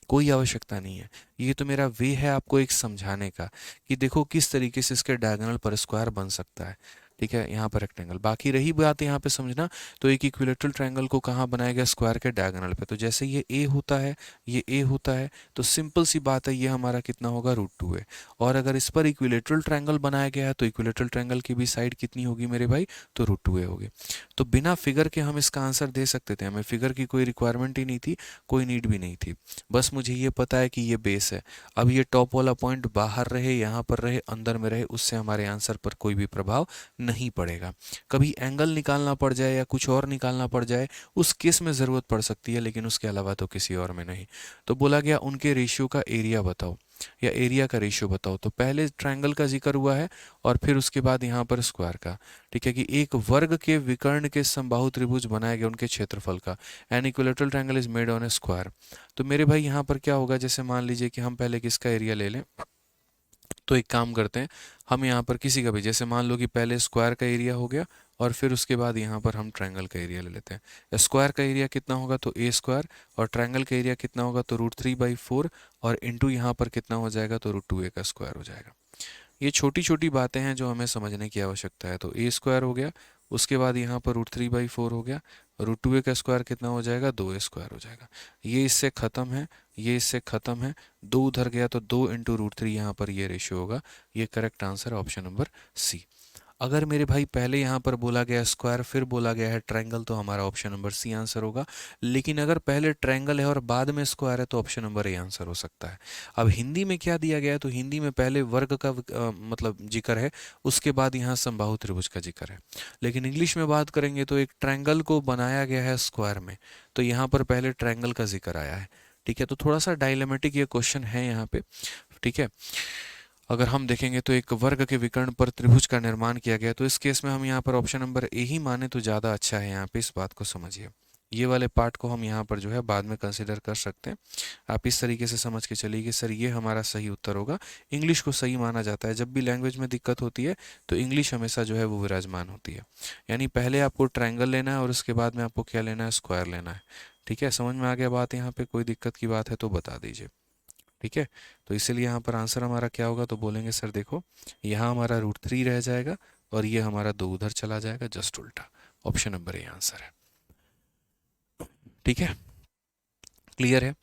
कोई आवश्यकता नहीं है। ये तो मेरा वे है आपको एक समझाने का कि देखो किस तरीके से इसके डायगोनल पर स्क्वायर बन सकता है, ठीक है। यहाँ पर रेक्टेंगल, बाकी रही बात यहाँ पे समझना, तो एक इक्विलेटरल ट्रायंगल को कहाँ बनाया गया, स्क्वायर के डायगोनल पे। तो जैसे ये ए होता है, ये ए होता है, तो सिंपल सी बात है ये हमारा कितना होगा, √2 है। और अगर इस पर इक्विलेटरल ट्रायंगल बनाया गया है तो इक्विलेटरल ट्रायंगल की भी साइड कितनी होगी मेरे भाई, तो √2 होगी। तो बिना फिगर के हम इसका आंसर दे सकते थे, हमें फिगर की कोई रिक्वायरमेंट ही नहीं थी, कोई नीड भी नहीं थी। बस मुझे ये पता है कि ये बेस है। अब ये टॉप वाला पॉइंट बाहर रहे, यहाँ पर रहे, अंदर में रहे, उससे हमारे आंसर पर कोई भी प्रभाव नहीं पड़ेगा। कभी एंगल निकालना पड़ जाए या कुछ और निकालना पड़ जाए उस केस में ज़रूरत पड़ सकती है, लेकिन उसके अलावा तो किसी और में नहीं। तो बोला गया उनके रेशियो का एरिया बताओ या एरिया का रेशियो बताओ। तो पहले ट्रायंगल का जिक्र हुआ है और फिर उसके बाद यहाँ पर स्क्वायर का, ठीक है, कि एक वर्ग के विकर्ण के समबाहु त्रिभुज बनाए गए उनके क्षेत्रफल का। N equilateral triangle is made on A square. तो मेरे भाई यहाँ पर क्या होगा, जैसे मान लीजिए कि हम पहले किसका एरिया ले लें, तो एक काम करते हैं, हम यहाँ पर किसी का भी, जैसे मान लो कि पहले स्क्वायर का एरिया हो गया और फिर उसके बाद यहाँ पर हम ट्रायंगल का एरिया ले लेते हैं। स्क्वायर का एरिया कितना होगा, तो ए स्क्वायर, और ट्रायंगल का एरिया कितना होगा, तो √3/4, और इंटू यहाँ पर कितना हो जाएगा, तो √2a का स्क्वायर हो जाएगा। ये छोटी छोटी बातें हैं जो हमें समझने की आवश्यकता है। तो ए स्क्वायर हो गया, उसके बाद यहाँ पर √3/4 हो गया, √2a का स्क्वायर कितना हो जाएगा, 2a स्क्वायर हो जाएगा। ये इससे ख़त्म है, ये इससे ख़त्म है, 2 उधर गया तो 2 इंटू √3 यहाँ पर ये रेशियो होगा। ये correct answer option number C. अगर मेरे भाई पहले यहाँ पर बोला गया स्क्वायर फिर बोला गया है ट्रायंगल, तो हमारा ऑप्शन नंबर सी आंसर होगा। लेकिन अगर पहले ट्रायंगल है और बाद में स्क्वायर है तो ऑप्शन नंबर ए आंसर हो सकता है। अब हिंदी में क्या दिया गया है, तो हिंदी में पहले वर्ग का मतलब जिक्र है, उसके बाद यहाँ समबाहु त्रिभुज का जिक्र है। लेकिन इंग्लिश में बात करेंगे तो एक ट्रायंगल को बनाया गया है स्क्वायर में, तो यहाँ पर पहले ट्रायंगल का जिक्र आया है, ठीक है। तो थोड़ा सा डायलेमेटिक ये क्वेश्चन है यहाँ पे, ठीक है। अगर हम देखेंगे तो एक वर्ग के विकर्ण पर त्रिभुज का निर्माण किया गया, तो इस केस में हम यहाँ पर ऑप्शन नंबर ए ही माने तो ज़्यादा अच्छा है। यहाँ पे इस बात को समझिए, ये वाले पार्ट को हम यहाँ पर जो है बाद में कंसिडर कर सकते हैं। आप इस तरीके से समझ के चलिए कि सर ये हमारा सही उत्तर होगा। इंग्लिश को सही माना जाता है, जब भी लैंग्वेज में दिक्कत होती है तो इंग्लिश हमेशा जो है वो विराजमान होती है। यानी पहले आपको ट्रायंगल लेना है और उसके बाद में आपको क्या लेना है, स्क्वायर लेना है, ठीक है। समझ में आ गया बात, यहाँ पे कोई दिक्कत की बात है तो बता दीजिए, ठीक है। तो इसीलिए यहाँ पर आंसर हमारा क्या होगा, तो बोलेंगे सर देखो यहाँ हमारा √3 रह जाएगा और ये हमारा 2 उधर चला जाएगा, जस्ट उल्टा। ऑप्शन नंबर ए आंसर है, ठीक है। क्लियर है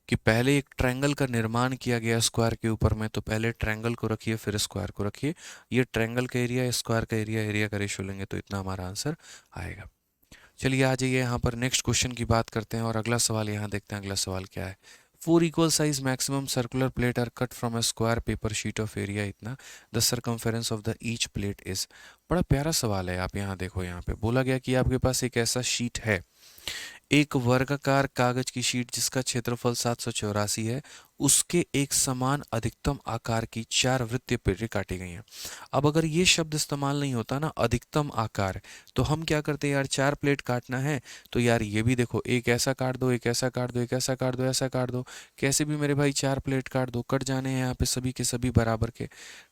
कि पहले एक ट्रायंगल का निर्माण किया गया स्क्वायर के ऊपर में, तो पहले ट्रायंगल को रखिए फिर स्क्वायर को रखिए। ये ट्रायंगल का एरिया, स्क्वायर का एरिया, एरिया का रेशियो लेंगे तो इतना हमारा आंसर आएगा। चलिए आ जाइए यहाँ पर नेक्स्ट क्वेश्चन की बात करते हैं और अगला सवाल यहाँ देखते हैं। अगला सवाल क्या है, 4 equal size maximum circular plate are cut from a square paper sheet of area इतना, the circumference of the each plate is। बड़ा प्यारा सवाल है। आप यहाँ देखो, यहाँ पे बोला गया कि आपके पास एक ऐसा शीट है, एक वर्गाकार कागज की शीट जिसका क्षेत्रफल 784 है, उसके एक समान अधिकतम आकार की 4 वृत्तीय प्लेटें काटी गई हैं। अब अगर ये शब्द इस्तेमाल नहीं होता ना, अधिकतम आकार, तो हम क्या करते हैं यार, 4 प्लेट काटना है तो यार ये भी देखो, एक ऐसा काट दो, एक ऐसा काट दो, एक ऐसा काट दो, ऐसा काट दो, कैसे भी मेरे भाई 4 प्लेट काट दो, कट जाने हैं यहाँ पे सभी के सभी बराबर के,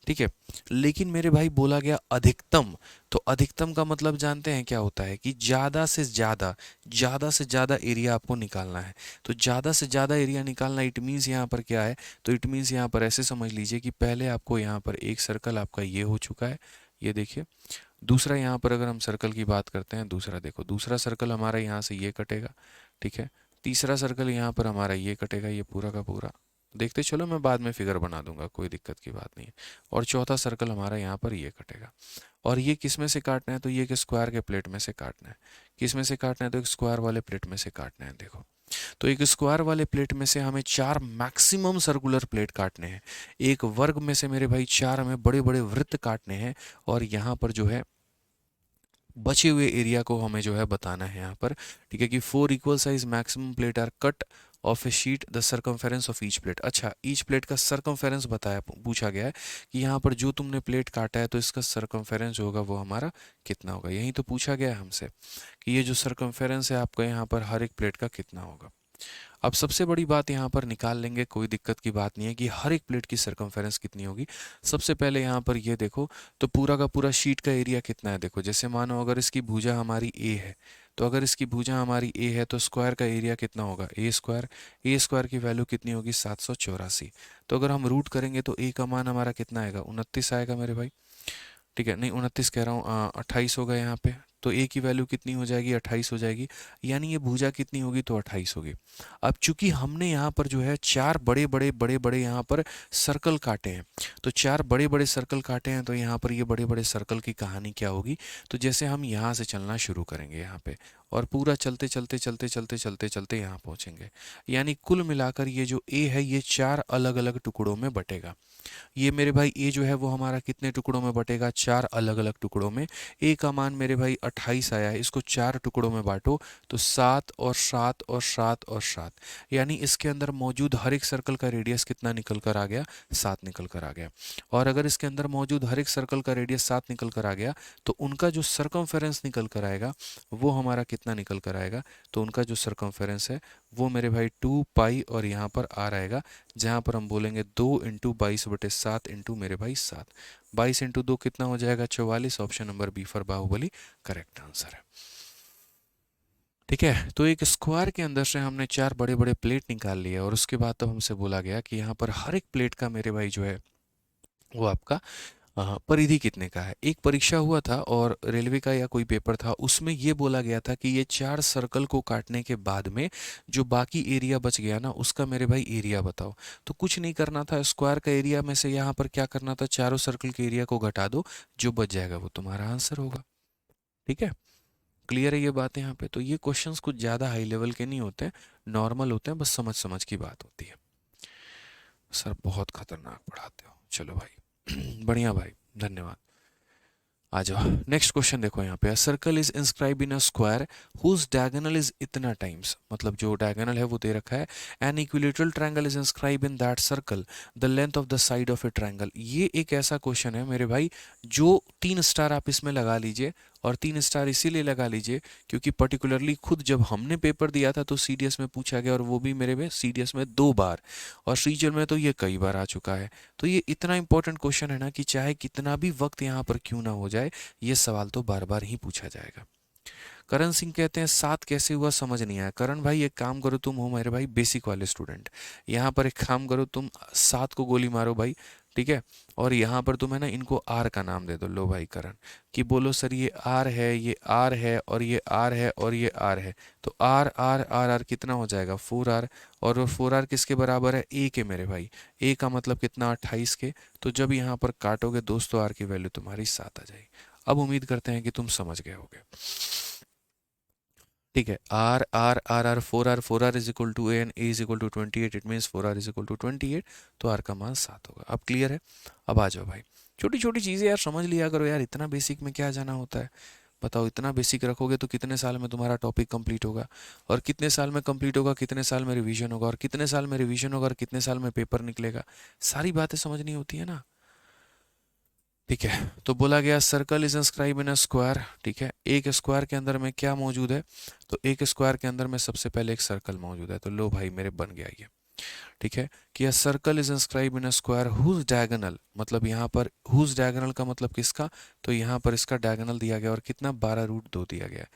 ठीक है। लेकिन मेरे भाई बोला गया अधिकतम, तो अधिकतम का मतलब जानते हैं क्या होता है कि ज़्यादा से ज़्यादा एरिया आपको निकालना है। तो ज़्यादा से ज़्यादा एरिया निकालना, इट मीन्स यहाँ पर क्या है, तो इट मीन्स यहाँ पर ऐसे समझ लीजिए कि पहले आपको यहाँ पर एक सर्कल आपका ये हो चुका है, ये देखिए। दूसरा यहाँ पर अगर हम सर्कल की बात करते हैं, दूसरा देखो, दूसरा सर्कल हमारा यहाँ से ये कटेगा, ठीक है। तीसरा सर्कल यहाँ पर हमारा ये कटेगा, ये पूरा का पूरा, देखते चलो, मैं बाद में फिगर बना दूंगा, कोई दिक्कत की बात नहीं है। और चौथा सर्कल हमारा यहाँ पर ये कटेगा। और ये किस में से काटना है, तो ये कि स्क्वायर के प्लेट में से काटना है। किस में से काटना है, तो एक स्क्वायर वाले प्लेट में से काटना है। देखो तो एक स्क्वायर वाले प्लेट में से हमें 4 मैक्सिमम सर्कुलर प्लेट काटने हैं, एक वर्ग में से मेरे भाई 4 हमें बड़े बड़े वृत्त काटने हैं, और यहाँ पर जो है बचे हुए एरिया को हमें जो है बताना है यहाँ पर। ठीक है कि 4 equal size maximum plate are cut off a sheet the circumference of each plate. अच्छा, ईच प्लेट का सर्कमफेरेंस बताया, पूछा गया है कि यहाँ पर जो तुमने प्लेट काटा है तो इसका सर्कमफेरेंस होगा वो हमारा कितना होगा, यही तो पूछा गया है हमसे कि ये जो सर्कमफेरेंस है आपका यहाँ पर हर एक प्लेट का कितना होगा। अब सबसे बड़ी बात यहाँ पर निकाल लेंगे, कोई दिक्कत की बात नहीं है कि हर एक प्लेट की सर्कमफेरेंस कितनी होगी। सबसे पहले यहाँ पर ये देखो, तो पूरा का पूरा शीट का एरिया कितना है। देखो जैसे मानो अगर इसकी भुजा हमारी ए है, तो अगर इसकी भुजा हमारी ए है तो स्क्वायर का एरिया कितना होगा, ए स्क्वायर की वैल्यू कितनी होगी 784। तो अगर हम रूट करेंगे तो ए का मान हमारा कितना आएगा 29 आएगा मेरे भाई। ठीक है, नहीं 29 कह रहा हूँ, 28 होगा यहाँ पे। तो ए की वैल्यू कितनी हो जाएगी 28 हो जाएगी, यानी ये भुजा कितनी होगी तो 28 होगी। अब चूंकि हमने यहाँ पर जो है 4 बड़े बड़े यहाँ पर सर्कल काटे हैं, तो 4 बड़े बड़े सर्कल काटे हैं, तो यहाँ पर ये बड़े बड़े सर्कल की कहानी क्या होगी। तो जैसे हम यहाँ से चलना शुरू करेंगे यहाँ पे, और पूरा चलते चलते चलते चलते चलते चलते यहाँ पहुँचेंगे, यानी कुल मिलाकर ये जो ए है ये 4 अलग अलग टुकड़ों में बटेगा। ये मेरे भाई ए जो है वो हमारा कितने टुकड़ों में बटेगा, 4 अलग अलग टुकड़ों में। ए का मान मेरे भाई 28 आया है, इसको 4 टुकड़ों में बांटो तो 7 और 7 और 7 और 7, यानी इसके अंदर मौजूद हर एक सर्कल का रेडियस कितना निकल कर आ गया, 7 निकल कर आ गया। और अगर इसके अंदर मौजूद हर एक सर्कल का रेडियस 7 निकल कर आ गया, तो उनका जो सर्कमफेरेंस निकल कर आएगा वो हमारा कितना निकल कर आएगा। तो उनका जो सर्कमफेरेंस है वो मेरे भाई 2 पाई और यहाँ पर आर आएगा, जहाँ पर हम बोलेंगे 2 इंटू 22/7 इंटू मेरे भाई 7। 22 इंटू 2 कितना हो जाएगा 44। Option number B for Baahubali correct answer है। ठीक है, तो एक स्क्वायर के अंदर से हमने 4 बड़े बड़े प्लेट निकाल लिए, और उसके बाद तो हमसे बोला गया कि यहाँ पर हर एक प्लेट का मेरे भाई जो है वो आपका परिधि कितने का है। एक परीक्षा हुआ था और रेलवे का या कोई पेपर था, उसमें ये बोला गया था कि ये 4 सर्कल को काटने के बाद में जो बाकी एरिया बच गया ना उसका मेरे भाई एरिया बताओ। तो कुछ नहीं करना था, स्क्वायर का एरिया में से यहाँ पर क्या करना था, चारों सर्कल के एरिया को घटा दो, जो बच जाएगा वो तुम्हारा आंसर होगा। ठीक है, क्लियर है ये बात यहाँ पे। तो ये क्वेश्चंस कुछ ज़्यादा हाई लेवल के नहीं होते, नॉर्मल होते हैं, बस समझ समझ की बात होती है। सर बहुत खतरनाक पढ़ाते हो, चलो भाई बढ़िया भाई, धन्यवाद। आ जाओ, नेक्स्ट क्वेश्चन देखो यहाँ पे, circle is inscribe in a square whose diagonal is इतना टाइम्स, मतलब जो डायगोनल है वो दे रखा है। An equilateral triangle is inscribe in that circle the length of the side of a triangle. ये एक ऐसा क्वेश्चन है मेरे भाई जो 3 स्टार आप इसमें लगा लीजिए, और 3 स्टार इसीलिए लगा लीजिए क्योंकि पर्टिकुलरली खुद जब हमने पेपर दिया था तो सीडीएस में पूछा गया, और वो भी मेरे में सीडीएस में 2 बार, और सीजन में तो ये कई बार आ चुका है। तो ये इतना इंपॉर्टेंट क्वेश्चन है ना कि चाहे कितना भी वक्त यहाँ पर क्यों ना हो जाए, ये सवाल तो बार बार ही पूछा जाएगा। करण सिंह कहते हैं 7 कैसे हुआ समझ नहीं आया। करण भाई एक काम करो, तुम हो मेरे भाई बेसिक वाले स्टूडेंट, यहाँ पर एक काम करो, तुम 7 को गोली मारो भाई, ठीक है, और यहाँ पर तुम है ना इनको आर का नाम दे दो। लो भाई करण, कि बोलो सर ये आर है, ये आर है, और ये आर है, और ये आर है, तो आर आर आर आर कितना हो जाएगा 4r, और 4r किसके बराबर है ए के मेरे भाई, ए का मतलब कितना 28 के। तो जब यहाँ पर काटोगे दोस्तों आर की वैल्यू तुम्हारी 7 आ जाएगी। अब उम्मीद करते हैं कि तुम समझ गए होगे। ठीक है, r r r r 4r is equal to a and a is equal to 28, it means 4r is equal to 28, तो आर का मान 7 होगा। अब क्लियर है। अब आ जाओ भाई, छोटी छोटी चीज़ें यार समझ लिया करो यार, इतना बेसिक में क्या जाना होता है। बताओ, इतना बेसिक रखोगे तो कितने साल में तुम्हारा टॉपिक कंप्लीट होगा, और कितने साल में कंप्लीट होगा, कितने साल में रिवीजन होगा, और कितने साल में रिवीजन होगा, और कितने साल में पेपर निकलेगा, सारी बातें समझनी होती है ना। ठीक है, तो बोला गया circle is inscribe in a square. ठीक है, एक स्क्वायर के अंदर में क्या मौजूद है, तो एक स्क्वायर के अंदर में सबसे पहले एक सर्कल मौजूद है। तो लो भाई मेरे बन गया ये। ठीक है, कि a circle is inscribe in a square whose diagonal, मतलब यहाँ पर हुज डायगोनल का मतलब किसका, तो यहाँ पर इसका डायगोनल दिया गया और कितना 12√2 दिया गया।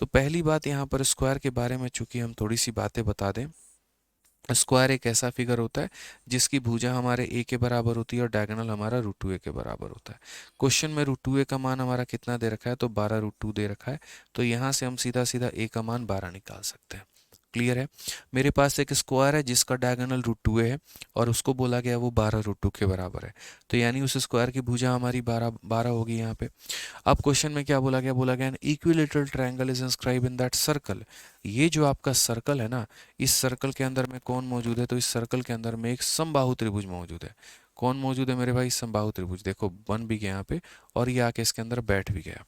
तो पहली बात यहाँ पर स्क्वायर के बारे में चूंकि हम थोड़ी सी बातें बता दें, स्क्वायर एक ऐसा फिगर होता है जिसकी भुजा हमारे ए के बराबर होती है और डायगोनल हमारा √2a के बराबर होता है। क्वेश्चन में √2a का मान हमारा कितना दे रखा है, तो 12√2 दे रखा है। तो यहाँ से हम सीधा सीधा a का मान 12 निकाल सकते हैं। क्लियर है। मेरे पास एक स्क्वायर है जिसका डायगोनल √2 है और उसको बोला गया वो 12 √2 के बराबर है, तो यानी उस स्क्वायर की भुजा हमारी 12 होगी यहाँ पे। अब क्वेश्चन में क्या बोला गया an equilateral triangle is inscribe in that circle. ये जो आपका सर्कल है ना, इस सर्कल के अंदर में कौन मौजूद है, तो इस सर्कल के अंदर में एक समबाहु त्रिभुज मौजूद है। कौन मौजूद है मेरे भाई, समबाहु त्रिभुज। देखो बन भी गया यहाँ पे और ये आके इसके अंदर बैठ भी गया।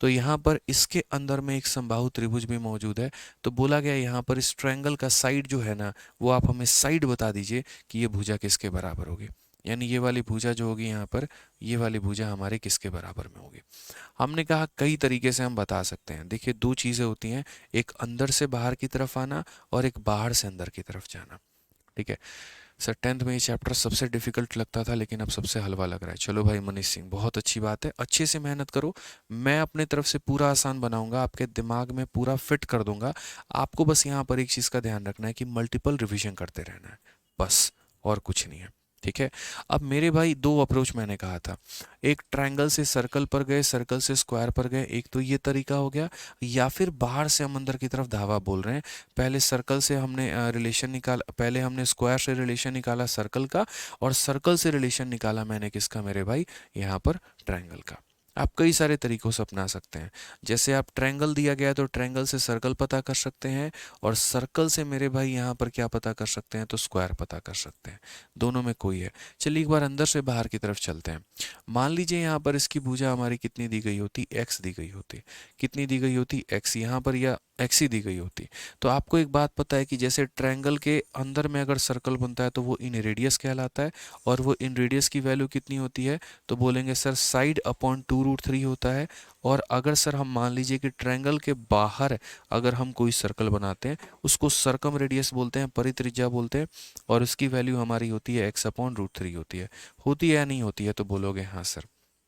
तो यहाँ पर इसके अंदर में एक समबाहु त्रिभुज भी मौजूद है। तो बोला गया यहाँ पर इस ट्रायंगल का साइड जो है ना, वो आप हमें साइड बता दीजिए कि ये भुजा किसके बराबर होगी। यानी ये वाली भुजा जो होगी यहाँ पर, ये वाली भुजा हमारे किसके बराबर में होगी। हमने कहा कई तरीके से हम बता सकते हैं। देखिए दो चीज़ें होती हैं, एक अंदर से बाहर की तरफ आना और एक बाहर से अंदर की तरफ जाना। ठीक है सर, 10th में ये चैप्टर सबसे डिफिकल्ट लगता था लेकिन अब सबसे हलवा लग रहा है। चलो भाई मनीष सिंह, बहुत अच्छी बात है, अच्छे से मेहनत करो। मैं अपने तरफ से पूरा आसान बनाऊंगा, आपके दिमाग में पूरा फिट कर दूंगा। आपको बस यहाँ पर एक चीज़ का ध्यान रखना है कि मल्टीपल रिवीजन करते रहना है, बस, और कुछ नहीं है। ठीक है, अब मेरे भाई दो अप्रोच मैंने कहा था, एक ट्रायंगल से सर्कल पर गए, सर्कल से स्क्वायर पर गए, एक तो ये तरीका हो गया, या फिर बाहर से हम अंदर की तरफ धावा बोल रहे हैं। पहले सर्कल से हमने रिलेशन निकाला, पहले हमने स्क्वायर से रिलेशन निकाला सर्कल का, और सर्कल से रिलेशन निकाला मैंने किसका मेरे भाई, यहाँ पर ट्रायंगल का। आप कई सारे तरीकों से अपना सकते हैं। जैसे आप ट्रायंगल दिया गया है तो ट्रायंगल से सर्कल पता कर सकते हैं, और सर्कल से मेरे भाई यहाँ पर क्या पता कर सकते हैं, तो स्क्वायर पता कर सकते हैं। दोनों में कोई है। चलिए एक बार अंदर से बाहर की तरफ चलते हैं। मान लीजिए यहाँ पर इसकी भुजा हमारी कितनी दी गई होती, x दी गई होती। कितनी दी गई होती, x, यहाँ पर या x ही दी गई होती। तो आपको एक बात पता है कि जैसे ट्रायंगल के अंदर में अगर सर्कल बनता है तो वो इन रेडियस कहलाता है, और वो इन रेडियस की वैल्यू कितनी होती है, तो बोलेंगे सर साइड अपॉन 2√3 होता है। और अगर सर हम मान लीजिए कि ट्रायंगल के बाहर अगर हम कोई सर्कल बनाते हैं, उसको सर्कम रेडियस बोलते हैं, परित्रिज्या बोलते हैं, और उसकी वैल्यू हमारी होती है x/√3 होती है या नहीं होती है, तो बोलोगे हाँ सर।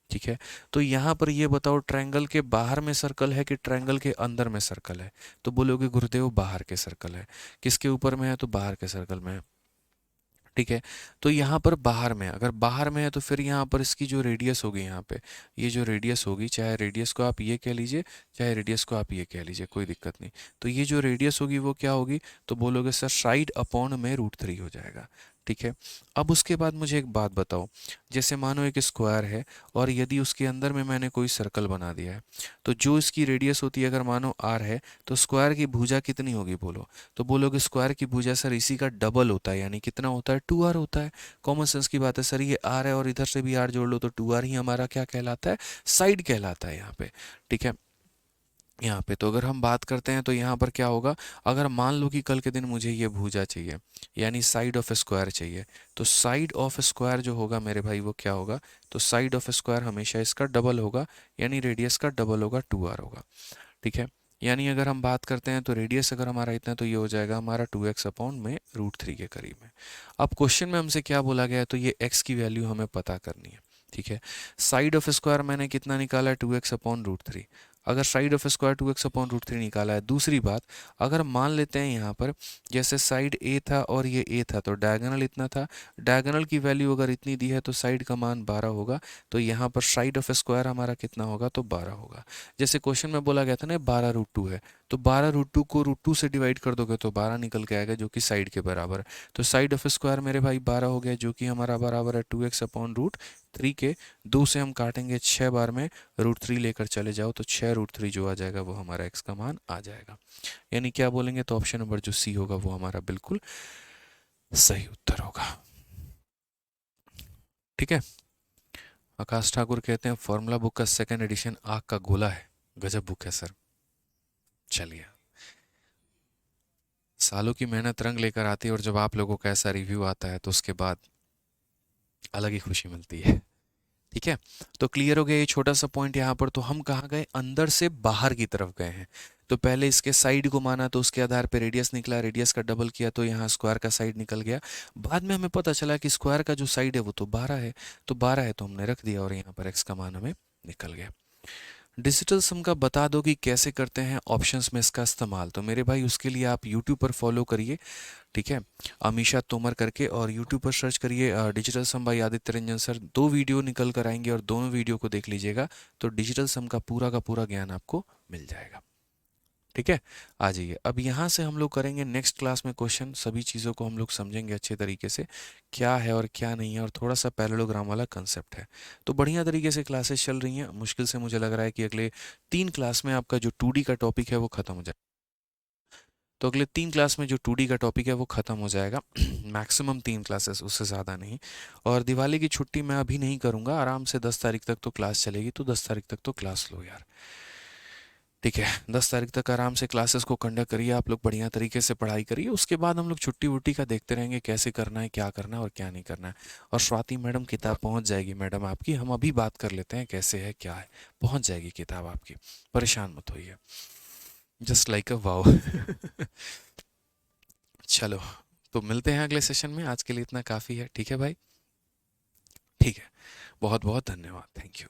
ठीक है, तो यहाँ पर ये बताओ ट्रायंगल के बाहर में सर्कल है कि ट्रायंगल के अंदर में सर्कल है, तो बोलोगे गुरुदेव बाहर के सर्कल है। किसके ऊपर में है, तो बाहर के सर्कल में है। ठीक है, तो यहाँ पर बाहर में, अगर बाहर में है तो फिर यहाँ पर इसकी जो रेडियस होगी, यहाँ पे ये जो रेडियस होगी, चाहे रेडियस को आप ये कह लीजिए, चाहे रेडियस को आप ये कह लीजिए, कोई दिक्कत नहीं। तो ये जो रेडियस होगी वो क्या होगी, तो बोलोगे सर साइड अपॉन में √3 हो जाएगा। ठीक है, अब उसके बाद मुझे एक बात बताओ, जैसे मानो एक स्क्वायर है और यदि उसके अंदर में मैंने कोई सर्कल बना दिया है, तो जो इसकी रेडियस होती है अगर मानो r है, तो स्क्वायर की भुजा कितनी होगी बोलो, तो बोलोगे स्क्वायर की भुजा सर इसी का डबल होता है, यानी कितना होता है, 2r होता है। कॉमन सेंस की बात है सर, ये r है और इधर से भी r जोड़ लो तो 2r ही हमारा क्या कहलाता है, साइड कहलाता है यहाँ पे। ठीक है, यहाँ पे तो अगर हम बात करते हैं तो यहाँ पर क्या होगा, अगर मान लो कि कल के दिन मुझे ये भुजा चाहिए, यानी साइड ऑफ स्क्वायर चाहिए, तो साइड ऑफ स्क्वायर जो होगा मेरे भाई वो क्या होगा, तो साइड ऑफ स्क्वायर हमेशा इसका डबल होगा, यानी रेडियस का डबल होगा, 2r होगा। ठीक है, यानी अगर हम बात करते हैं तो रेडियस अगर हमारा इतना, तो ये हो जाएगा हमारा 2x अपॉन में √3 के करीब में। अब क्वेश्चन में हमसे क्या बोला गया है, तो ये x की वैल्यू हमें पता करनी है। ठीक है, साइड ऑफ स्क्वायर मैंने कितना निकाला है, 2x अपॉन √3। अगर side of square 2x upon √3 निकाला है, दूसरी बात, अगर मान लेते हैं यहाँ पर जैसे साइड a था और ये a था, तो डायगोनल इतना था, डायगोनल की वैल्यू अगर इतनी दी है तो साइड का मान 12 होगा, तो यहाँ पर साइड ऑफ स्क्वायर हमारा कितना होगा, तो 12 होगा। जैसे क्वेश्चन में बोला गया था ना 12√2 है, तो 12√2 को √2 से डिवाइड कर दोगे तो 12 निकल के आएगा, जो कि साइड के बराबर है। तो साइड ऑफ स्क्वायर मेरे भाई 12 हो गया, जो कि हमारा बराबर है 2x अपॉन √3 के। 2 से हम काटेंगे 6 बार में, √3 लेकर चले जाओ तो 6√3 जो आ जाएगा वो हमारा x का मान आ जाएगा। यानी क्या बोलेंगे, तो ऑप्शन नंबर जो सी होगा वो हमारा बिल्कुल सही उत्तर होगा। ठीक है, आकाश ठाकुर कहते हैं फॉर्मूला बुक का सेकंड एडिशन आग का गोला है, गजब बुक है सर। चलिए, सालों की मेहनत रंग लेकर आती है, और जब आप लोगों का ऐसा रिव्यू आता है तो उसके बाद अलग ही खुशी मिलती है। ठीक है, तो क्लियर हो गया ये छोटा सा पॉइंट यहाँ पर। तो हम कहाँ गए, अंदर से बाहर की तरफ गए हैं। तो पहले इसके साइड को माना, तो उसके आधार पे रेडियस निकला, रेडियस का डबल किया तो यहाँ स्क्वायर का साइड निकल गया। बाद में हमें पता चला कि स्क्वायर का जो साइड है वो तो 12 है, तो 12 है तो हमने रख दिया, और यहाँ पर x का मान हमें निकल गया। डिजिटल सम का बता दो कि कैसे करते हैं ऑप्शंस में इसका इस्तेमाल, तो मेरे भाई उसके लिए आप यूट्यूब पर फॉलो करिए। ठीक है, अमीशा तोमर करके, और यूट्यूब पर सर्च करिए digital sum by Aditya Ranjan sir. 2 video निकल कर आएंगे और दोनों वीडियो को देख लीजिएगा, तो डिजिटल सम का पूरा ज्ञान आपको मिल जाएगा। ठीक है, आ जाइए। अब यहाँ से हम लोग करेंगे नेक्स्ट क्लास में क्वेश्चन, सभी चीज़ों को हम लोग समझेंगे अच्छे तरीके से, क्या है और क्या नहीं है, और थोड़ा सा पैरेललोग्राम वाला कंसेप्ट है। तो बढ़िया तरीके से क्लासेस चल रही हैं। मुश्किल से मुझे लग रहा है कि अगले 3 क्लास में आपका जो 2D का टॉपिक है वो ख़त्म हो जाए। तो अगले 3 क्लास में जो 2D का टॉपिक है वो ख़त्म हो जाएगा। मैक्सिमम 3 क्लासेस, उससे ज़्यादा नहीं। और दिवाली की छुट्टी मैं अभी नहीं करूँगा, आराम से 10 तारीख तक तो क्लास चलेगी, तो 10 तारीख तक तो क्लास लो यार। ठीक है, 10 तारीख तक आराम से क्लासेस को कंडक्ट करिए, आप लोग बढ़िया तरीके से पढ़ाई करिए। उसके बाद हम लोग छुट्टी वुट्टी का देखते रहेंगे, कैसे करना है, क्या करना है और क्या नहीं करना है। और स्वाति मैडम किताब पहुंच जाएगी मैडम आपकी, हम अभी बात कर लेते हैं कैसे है क्या है। पहुंच जाएगी किताब आपकी, परेशान मत होइए। Just like a wow. चलो, तो मिलते हैं अगले सेशन में। आज के लिए इतना काफ़ी है, ठीक है भाई? ठीक है, बहुत बहुत धन्यवाद, थैंक यू।